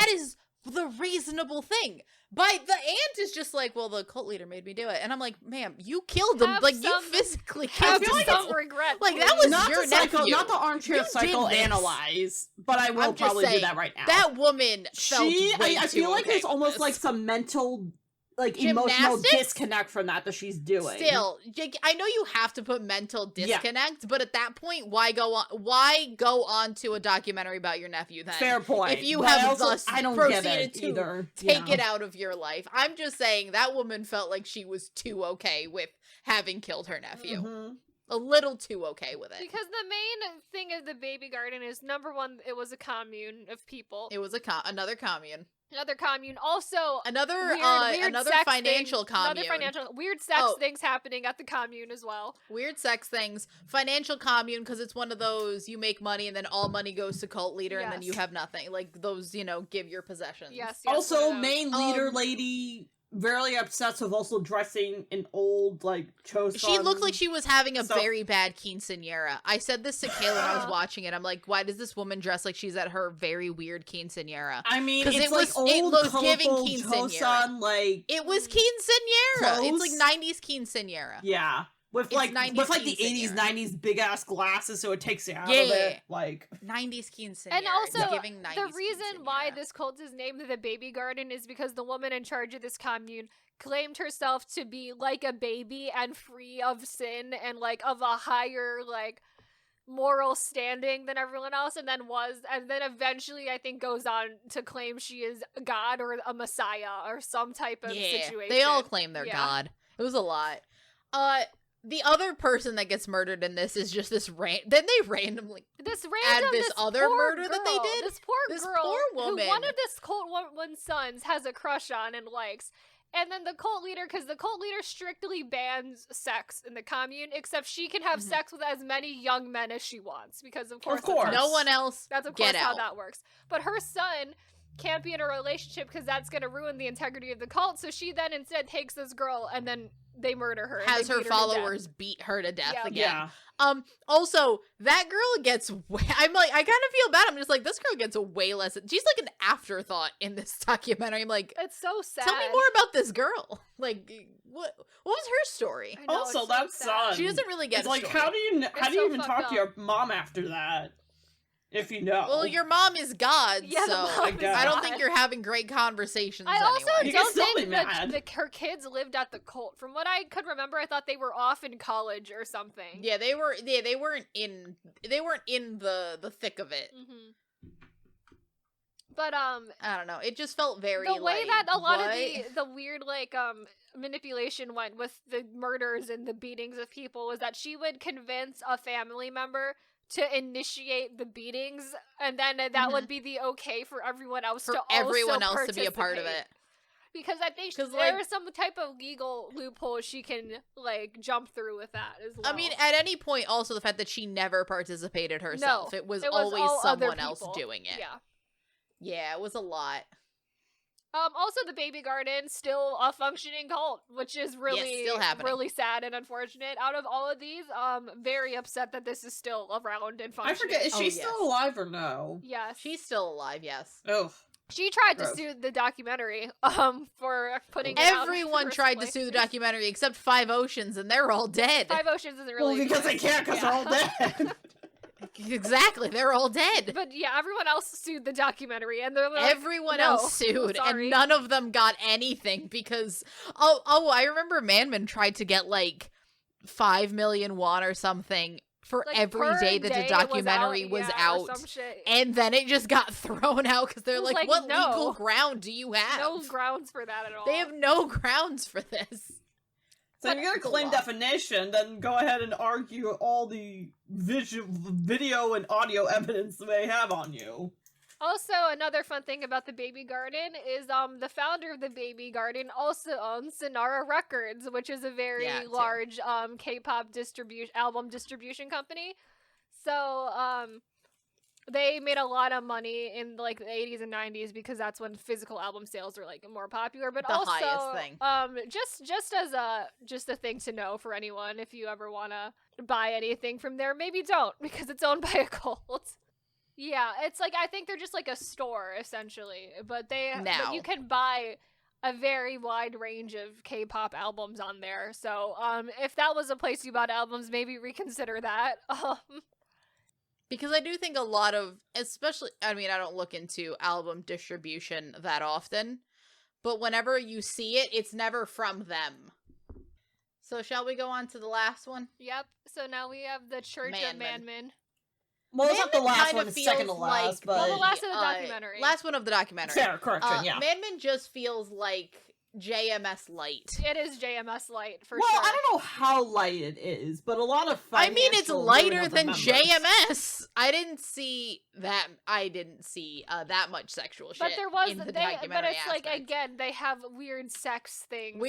is the reasonable thing. But the aunt is just like, well, the cult leader made me do it. And I'm like, ma'am, you killed him. Like, you physically killed him. Some regret. Like, that was not your nephew. Not the armchair psychoanalyze, but I will probably do that right now. That woman felt I feel like there's almost this. like some mental, like, emotional disconnect from that she's doing. Still, I know you have to put mental disconnect, but at that point, why go on to a documentary about your nephew then? Fair point. If you have thus proceeded to either, take it out of your life. I'm just saying that woman felt like she was too okay with having killed her nephew. Mm-hmm. A little too okay with it. Because the main thing of the baby garden is, number one, it was a commune of people. It was another commune. Another commune. Also, another financial commune. Weird sex things happening at the commune as well. Weird sex things. Financial commune, because it's one of those, you make money and then all money goes to cult leader and then you have nothing. Like those, give your possessions. Yes. Also, main leader lady, very obsessed with also dressing in old, like, Chosun. She looked like she was having a very bad quinceañera. I said this to Kayla when I was watching it. I'm like, why does this woman dress like she's at her very weird quinceañera? I mean, it's like old, giving Chosun, like... It was quinceañera. It's like 90s quinceañera. Yeah. With the 80s, 90s big-ass glasses, so it takes you out of it. Like... 90s quinceañera. And also, giving 90s the reason why this cult is named the Baby Garden is because the woman in charge of this commune claimed herself to be like a baby and free of sin and, like, of a higher, like, moral standing than everyone else, and then eventually I think goes on to claim she is God or a messiah or some type of situation. They all claim they're God. It was a lot. The other person that gets murdered in this is just this then they randomly add this other murder that they did. This poor woman who one of this cult one's sons has a crush on and likes. And then the cult leader, because the cult leader strictly bans sex in the commune, except she can have sex with as many young men as she wants, because of course no one else. That's of course how that works. But her son can't be in a relationship because that's going to ruin the integrity of the cult. So she then instead takes this girl and then they murder her. Has her followers beat her to death again. Yeah. Also, that girl gets I'm like, I kind of feel bad. I'm just like, this girl gets way less. She's like an afterthought in this documentary. I'm like, it's so sad. Tell me more about this girl. Like, what was her story? Know, also, that son. She doesn't really get. It's like, how do you even talk to your mom after that? If you know. Well, your mom is God, so I don't think you're having great conversations. I also anyway. don't think that her kids lived at the cult. From what I could remember, I thought they were off in college or something. Yeah, they were. Yeah, they weren't in the thick of it. Mm-hmm. But I don't know. It just felt very the way that a lot of the weird manipulation went with the murders and the beatings of people was that she would convince a family member to initiate the beatings, and then that would be the okay for everyone else to be a part of it. Because I think there is some type of legal loophole she can jump through with that as well. I mean, at any point, also the fact that she never participated herself. No, it was always someone else doing it. Yeah, it was a lot. Also, the Baby Garden, still a functioning cult, which is really, really sad and unfortunate. Out of all of these, very upset that this is still around and functioning. I forget, is she still alive or no? Yes. She's still alive, yes. Oh. She tried to sue the documentary, for putting it out. Everyone tried to sue the documentary except Five Oceans, and they're all dead. Five Oceans isn't really... Well, because they can't, because they're all dead. Exactly, they're all dead. But yeah, everyone else sued the documentary, and they're like, everyone else sued, and none of them got anything because I remember Manmin tried to get 5 million won or something for every day that the documentary was out, and then it just got thrown out because they're like, what legal ground do you have? No grounds for that at all. They have no grounds for this. So if you're gonna claim defamation, then go ahead and argue all the video and audio evidence they have on you. Also, another fun thing about the Baby Garden is the founder of the Baby Garden also owns Sonara Records, which is a very large K-pop album distribution company. So they made a lot of money in like the 80s and 90s because that's when physical album sales were like more popular. But the also, highest thing. Just as a thing to know for anyone, if you ever want to buy anything from there, maybe don't, because it's owned by a cult. Yeah, it's like, I think they're just like a store essentially, but but you can buy a very wide range of K-pop albums on there. So if that was a place you bought albums, maybe reconsider that. Because I do think a lot of, especially, I mean, I don't look into album distribution that often, but whenever you see it, it's never from them. So shall we go on to the last one? Yep. So now we have the Church of Manmin. Well, it's not the last one, it's second to last, but... Well, the last of the documentary. Last one of the documentary. Fair, correction, yeah. Manmin just feels like JMS light. It is JMS light, for sure. Well, I don't know how light it is, but a lot of I mean, it's lighter than JMS. I didn't see that much sexual shit. But there was, in the documentary but it's aspect. like, again, they have weird sex things.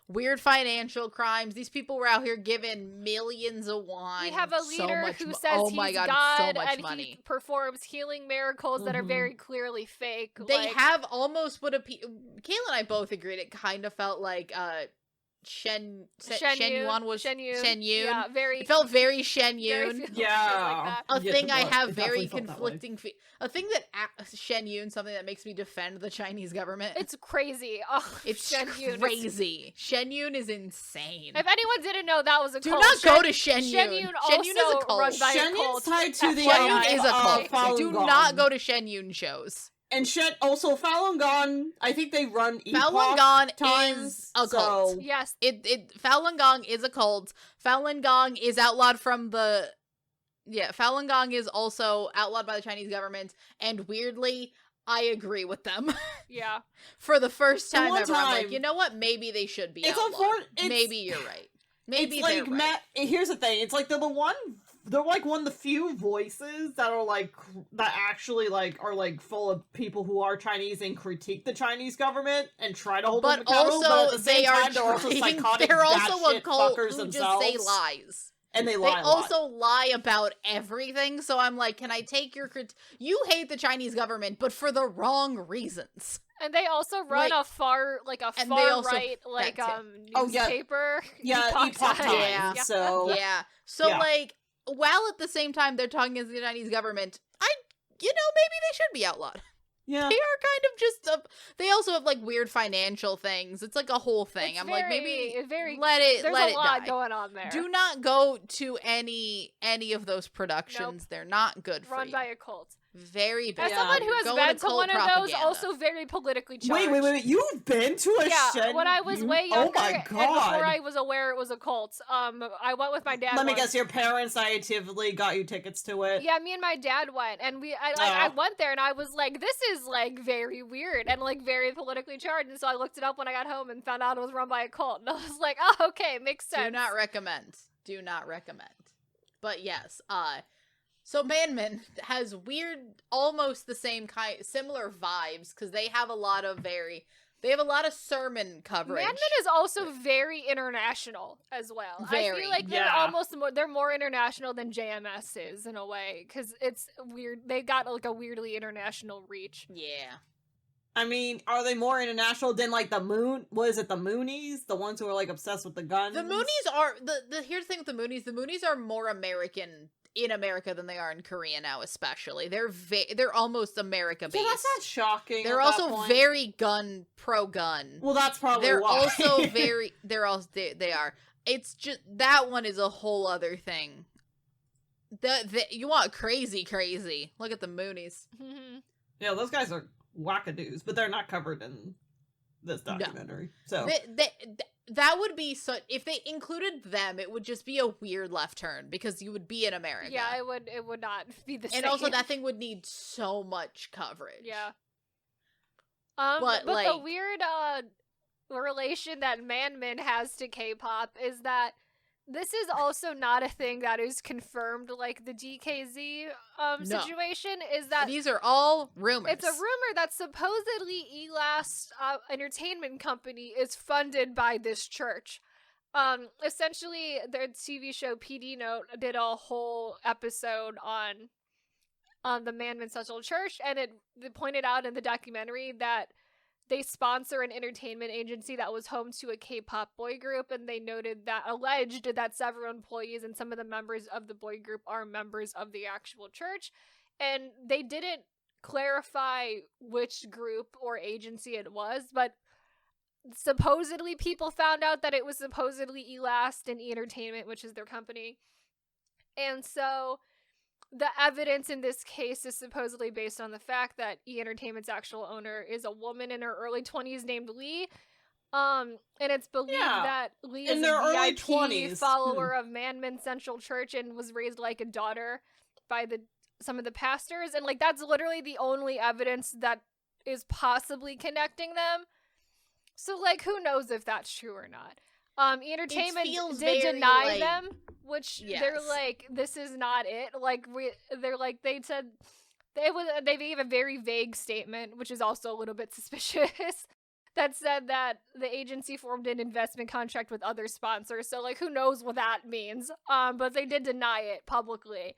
Weird financial crimes. These people were out here giving millions of wine. We have a leader who says he's God, and money. he performs healing miracles that are very clearly fake. They have almost what Kayla and I both agreed it kind of felt like Shen Yuan was Shen Yun. Yeah, it felt very Shen Yun. Yeah. A thing I have very conflicting a thing that Shen Yun, something that makes me defend the Chinese government. It's crazy. Oh, it's crazy. Shen Yun is insane. If anyone didn't know that was a cult, do not go to Shen Yun. Shen Yun is a cult. Run by Shen a cult. Yun's tied to the Shen Yun is a cult. Falun Do Gong. not go to Shen Yun shows. And also Falun Gong, I think they run Falun Gong times, is a cult. So... Yes. Falun Gong is a cult. Falun Gong is outlawed from the... Yeah, Falun Gong is also outlawed by the Chinese government, and weirdly, I agree with them. Yeah. For the first time ever, I'm like, you know what? Maybe they should be outlawed. Maybe you're right. Maybe they're right. Here's the thing. It's like they're like one of the few voices that are like that actually like are like full of people who are Chinese and critique the Chinese government and try to hold them accountable. But at the same time, they're also psychotic. They're also a cult who just say lies. And they lie. They also lie about everything. So I'm like, can I take your You hate the Chinese government, but for the wrong reasons. And they also run a far right newspaper. Yeah, Epoch Times. So like, while at the same time they're talking against the Chinese government, maybe they should be outlawed. Yeah. They are kind of just they also have like weird financial things. It's like a whole thing. It's like, maybe let it die. There's a lot going on there. Do not go to any of those productions. Nope. They're not good for you. Run by a cult. Very bad. As someone who has been to one of those, also very politically charged. Wait. You've been to a Shen? When I was way younger, oh my God. and before I was aware it was a cult, I went with my dad. Let me guess, your parents naively got you tickets to it? Yeah, me and my dad went, and I went there, and I was like, this is like very weird and like very politically charged, and so I looked it up when I got home and found out it was run by a cult, and I was like, oh, okay, makes sense. Do not recommend. But yes, so Manmin has weird, almost the same similar vibes, because they have a lot of sermon coverage. Manmin is also very international as well. I feel like they're more international than JMS is in a way, because it's weird. They got like a weirdly international reach. Yeah. I mean, are they more international than like the Moonies? The ones who are like obsessed with the guns? The Moonies are here's the thing with the Moonies. The Moonies are more American in America than they are in Korea now, especially. They're almost America based. So that's not shocking. They're also very pro-gun. Well, that's probably they're why. Also very. They are. It's just that one is a whole other thing. You want crazy. Look at the Moonies. Yeah, those guys are wackadoos, but they're not covered in this documentary. No. So that would be if they included them, it would just be a weird left turn because you would be in America. Yeah, it would not be the same. And also that thing would need so much coverage. Yeah. But like, the weird relation that Manmin has to K-pop is that this is also not a thing that is confirmed, like the DKZ situation, is that these are all rumors. It's a rumor that supposedly Elast Entertainment Company is funded by this church. Essentially, their TV show PD Note did a whole episode on the Manmin Central Church, and it pointed out in the documentary that they sponsor an entertainment agency that was home to a K-pop boy group, and they alleged that several employees and some of the members of the boy group are members of the actual church, and they didn't clarify which group or agency it was, but supposedly people found out that it was supposedly Elast and E-Entertainment, which is their company, and so the evidence in this case is supposedly based on the fact that E-Entertainment's actual owner is a woman in her early 20s named Lee. And it's believed that Lee is a VIP follower of Manmin Central Church and was raised like a daughter by some of the pastors. And like that's literally the only evidence that is possibly connecting them. So like who knows if that's true or not. E-Entertainment did deny them, which they're like, this is not it. Like they said they gave a very vague statement, which is also a little bit suspicious, that said that the agency formed an investment contract with other sponsors. So like who knows what that means. But they did deny it publicly.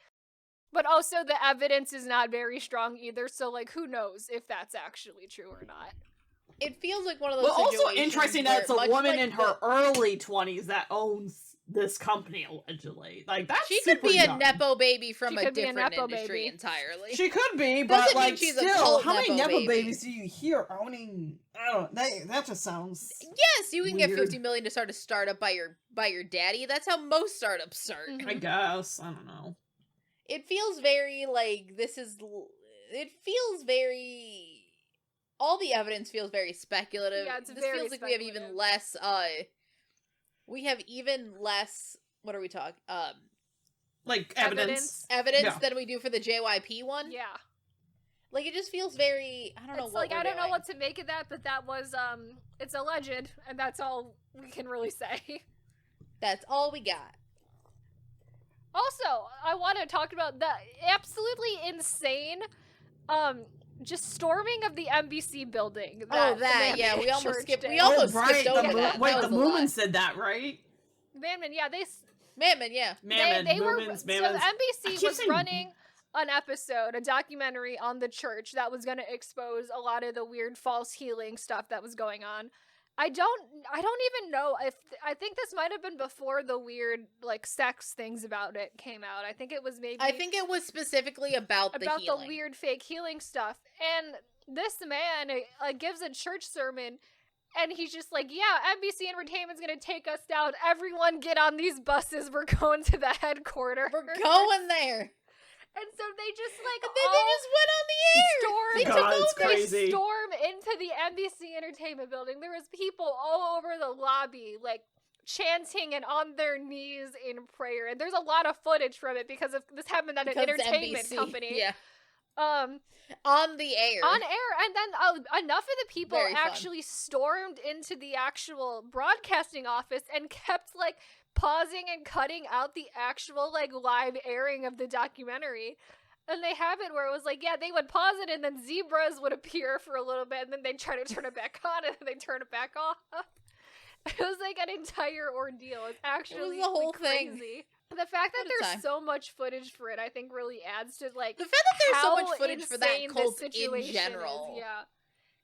But also the evidence is not very strong either. So like who knows if that's actually true or not. It feels like one of those situations. Also interesting that it's a woman in her early 20s that owns this company, allegedly. Like, that's she could be a nepo baby from a different industry entirely. She could be, but like, still, how many nepo babies do you hear owning? I don't know. That just sounds. Yes, you can get $50 million to start a startup by your daddy. That's how most startups start. I guess. I don't know. It feels very like this is. It feels very. All the evidence feels very speculative. Yeah, it's this very feels like we have even less. What are we talking? Like evidence than we do for the JYP one. Yeah. Like it just feels very. I don't know. Like I don't know what to make of that, but that was it's alleged, and that's all we can really say. That's all we got. Also, I want to talk about the absolutely insane just storming of the NBC building. We almost skipped. We almost skipped over that. Wait, the Moomin said that, right? Manmin, yeah, Manmin, yeah. They were. So NBC was running an episode, a documentary on the church that was going to expose a lot of the weird false healing stuff that was going on. I don't even know if I think this might have been before the weird like sex things about it came out. I think it was specifically about the weird fake healing stuff. And this man gives a church sermon, and he's just like, "Yeah, NBC Entertainment's gonna take us down. Everyone, get on these buses. We're going to the headquarters. We're going there." And so they just like they just went on the air. They storm into the NBC Entertainment building. There was people all over the lobby, like chanting and on their knees in prayer. And there's a lot of footage from it because this happened at an entertainment company. Yeah. On the air. And then enough of the people actually stormed into the actual broadcasting office and kept like pausing and cutting out the actual like live airing of the documentary. And they have it where it was like, yeah, they would pause it and then zebras would appear for a little bit and then they'd try to turn it back on and then they'd turn it back off. It was like an entire ordeal. It's actually the whole crazy. Thing. The fact that there's so much footage for it, I think, really adds to like the fact that there's so much footage for that cult in general. Yeah,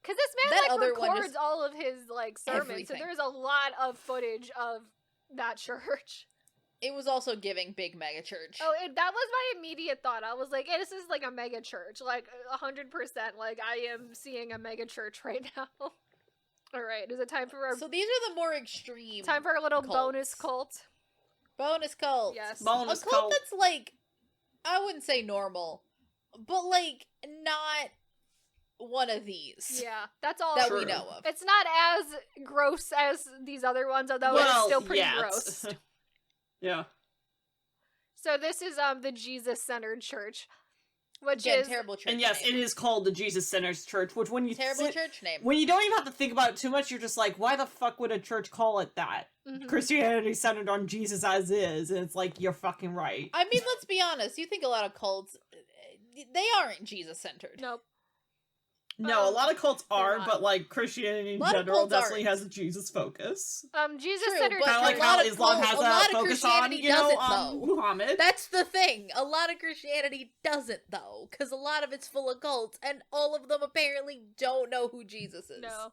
because this man records all of his like sermons, everything. So there's a lot of footage of that church. It was also giving big mega church. Oh, that was my immediate thought. I was like, hey, this is like a mega church, like 100%. Like I am seeing a mega church right now. All right, is it time for our? So these are the more extreme. Time for a little bonus cult. Bonus cult. Yes. Bonus a cult that's like, I wouldn't say normal, but like not one of these. Yeah, that's all that we know of. It's not as gross as these other ones, although it's still pretty gross. Yeah. So this is the Jesus-centered church. Which Again, is terrible church and yes, name. it is called the Jesus Centers Church, which when you church name. When you don't even have to think about it too much, you're just like, why the fuck would a church call it that? Mm-hmm. Christianity centered on Jesus as is, and it's like, you're fucking right. I mean, let's be honest, you think a lot of cults, they aren't Jesus centered. Nope. No, a lot of cults are, but like Christianity in general definitely has a Jesus focus. Jesus-centered kind of like how Islam has a focus on, you know, Muhammad. That's the thing. A lot of Christianity doesn't, though, because a lot of it's full of cults, and all of them apparently don't know who Jesus is. No.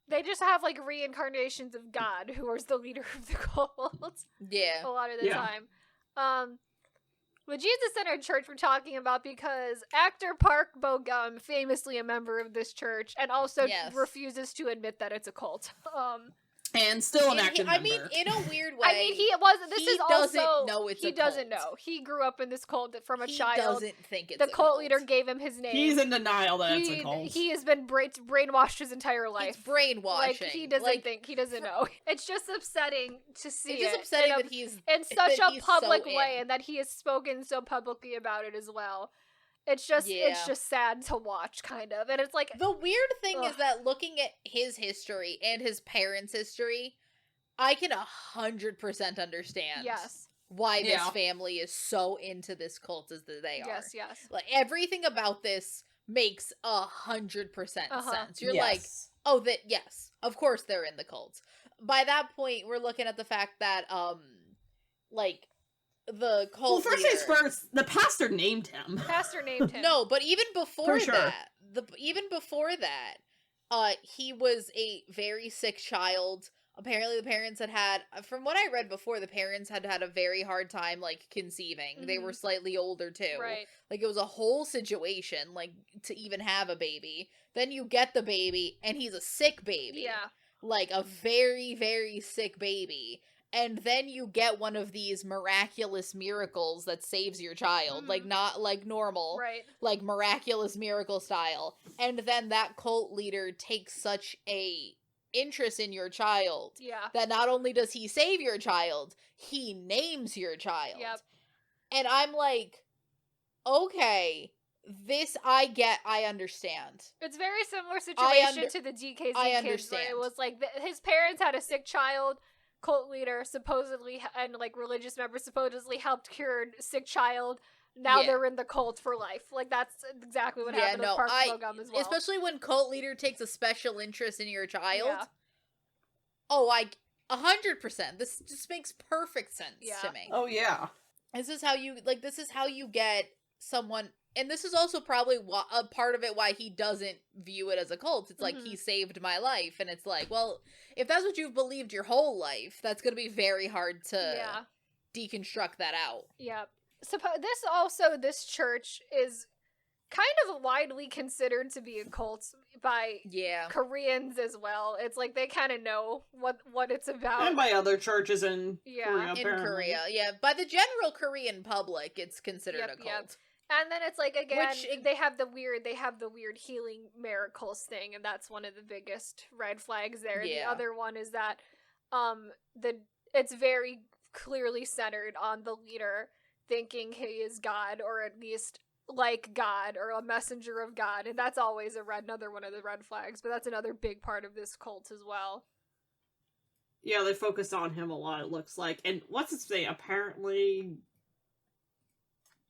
They just have, like, reincarnations of God, who is the leader of the cult. Yeah. A lot of the time. The Jesus-centered church we're talking about because actor Park Bo-gum, famously a member of this church, and also refuses to admit that it's a cult. And still an active member. I mean, in a weird way. I mean, he doesn't know it's a cult. He doesn't know. He grew up in this cult from a child. He doesn't think it's the cult leader gave him his name. He's in denial that it's a cult. He has been brainwashed his entire life. He's brainwashing. Like, he doesn't think. He doesn't know. It's just upsetting to see it's just upsetting that he's in such a public way, and that he has spoken so publicly about it as well. It's just sad to watch, kind of. And it's like, the weird thing is that looking at his history and his parents' history, I can 100% understand why this family is so into this cult as they are. Yes. Like, everything about this makes 100% sense. You're like, oh, of course they're in the cult. By that point, we're looking at the fact that, like, the cult first things first, the pastor named him. No, but even before that, he was a very sick child. Apparently the parents had, from what I read before, the parents had a very hard time, like, conceiving. Mm-hmm. They were slightly older, too. Right. Like, it was a whole situation, like, to even have a baby. Then you get the baby, and he's a sick baby. Yeah. Like, a very, very sick baby. And then you get one of these miraculous miracles that saves your child. Like, not like normal. Right. Like, miraculous miracle style. And then that cult leader takes such a interest in your child. Yeah. That not only does he save your child, he names your child. Yep. And I'm like, okay, this I understand. It's a very similar situation to the DKZ kids, where it was like his parents had a sick child. Cult leader supposedly and like religious members supposedly helped cure sick child. Now they're in the cult for life. Like, that's exactly what happened with Park Bo-gum as well. Especially when cult leader takes a special interest in your child. Yeah. Oh, 100%. This just makes perfect sense to me. Oh yeah. This is how you get someone. And this is also probably a part of it why he doesn't view it as a cult. It's like, he saved my life. And it's like, well, if that's what you've believed your whole life, that's going to be very hard to deconstruct that out. Yeah. This church is kind of widely considered to be a cult by Koreans as well. It's like they kind of know what it's about. And by other churches in Korea, apparently. In Korea, by the general Korean public, it's considered a cult. Yep. And then it's like, again, they have the weird healing miracles thing, and that's one of the biggest red flags there. Yeah. The other one is that it's very clearly centered on the leader thinking he is God, or at least like God, or a messenger of God, and that's always another one of the red flags, but that's another big part of this cult as well. Yeah, they focus on him a lot, it looks like. And what's it say? Apparently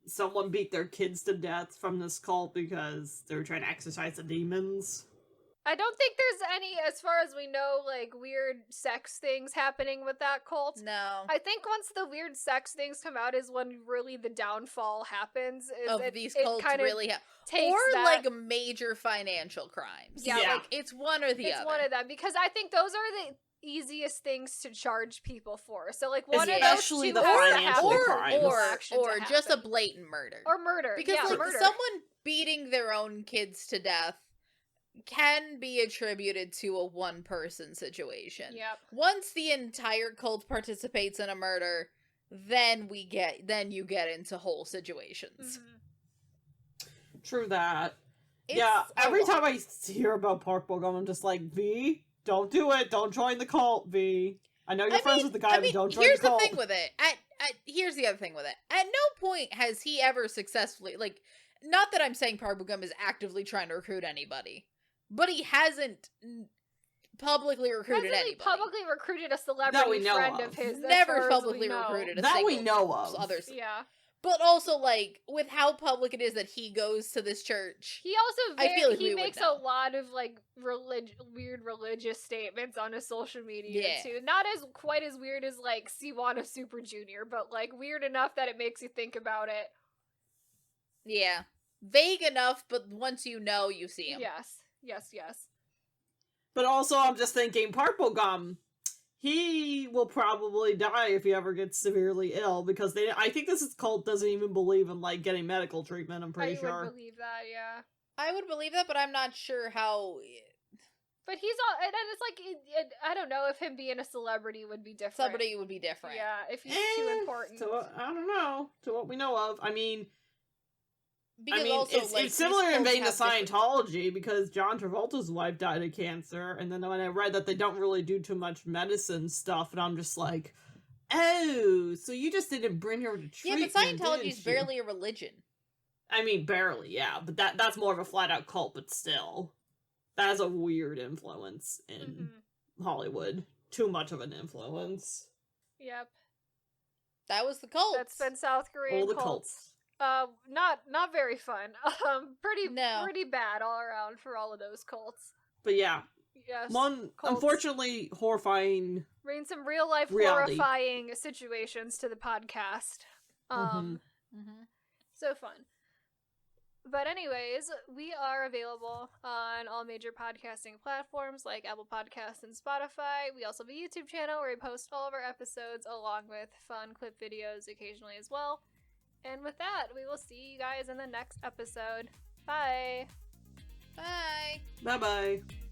someone beat their kids to death from this cult because they were trying to exorcise the demons. I don't think there's any, as far as we know, like, weird sex things happening with that cult. No. I think once the weird sex things come out is when really the downfall happens. These cults really have. Or, like, major financial crimes. Yeah. Like, it's one or the other. It's one of them, because I think those are the easiest things to charge people for. So, like, one especially of those the financial crimes. Or just a blatant murder. Or murder. Because, like, murder. Someone beating their own kids to death can be attributed to a one-person situation. Yep. Once the entire cult participates in a murder, then you get into whole situations. Mm-hmm. True that. Every time I hear about Park Bo-gum, I'm just like, V, don't do it. Don't join the cult, V. I know you're friends with the guy, but don't join the cult. Here's the thing with it. Here's the other thing with it. At no point has he ever successfully, like, not that I'm saying Park Bo-gum is actively trying to recruit anybody, but he hasn't publicly recruited anybody. Publicly recruited a celebrity friend of his. Never publicly recruited a that single we know of. Others. Yeah. But also, like, with how public it is that he goes to this church, he also I feel like he makes a lot of like weird religious statements on his social media too. Not as quite as weird as like Siwana Super Junior, but like weird enough that it makes you think about it. Yeah, vague enough, but once you know, you see him. Yes. But also, I'm just thinking, Park Bo-gum, he will probably die if he ever gets severely ill, because I think this cult doesn't even believe in, like, getting medical treatment, I'm pretty sure. I would believe that, yeah. I would believe that, but I'm not sure how... But he's all... And it's like, I don't know if him being a celebrity would be different. Celebrity would be different. Yeah, if he's too important. I don't know. To what we know of. I mean... Because also, it's similar in vein to Scientology, because John Travolta's wife died of cancer, and then when I read that they don't really do too much medicine stuff, and I'm just like, oh, so you just didn't bring her to treatment. Yeah, but Scientology is barely a religion. I mean, barely, yeah, but that's more of a flat-out cult, but still. That has a weird influence in Hollywood. Too much of an influence. Yep. That was the cult. That's been South Korean all the cults. Not very fun. Pretty bad all around for all of those cults. But yeah. Yes. One, cults. Unfortunately, horrifying. Bring some real life horrifying situations to the podcast. So fun. But anyways, we are available on all major podcasting platforms like Apple Podcasts and Spotify. We also have a YouTube channel where we post all of our episodes along with fun clip videos occasionally as well. And with that, we will see you guys in the next episode. Bye! Bye! Bye-bye!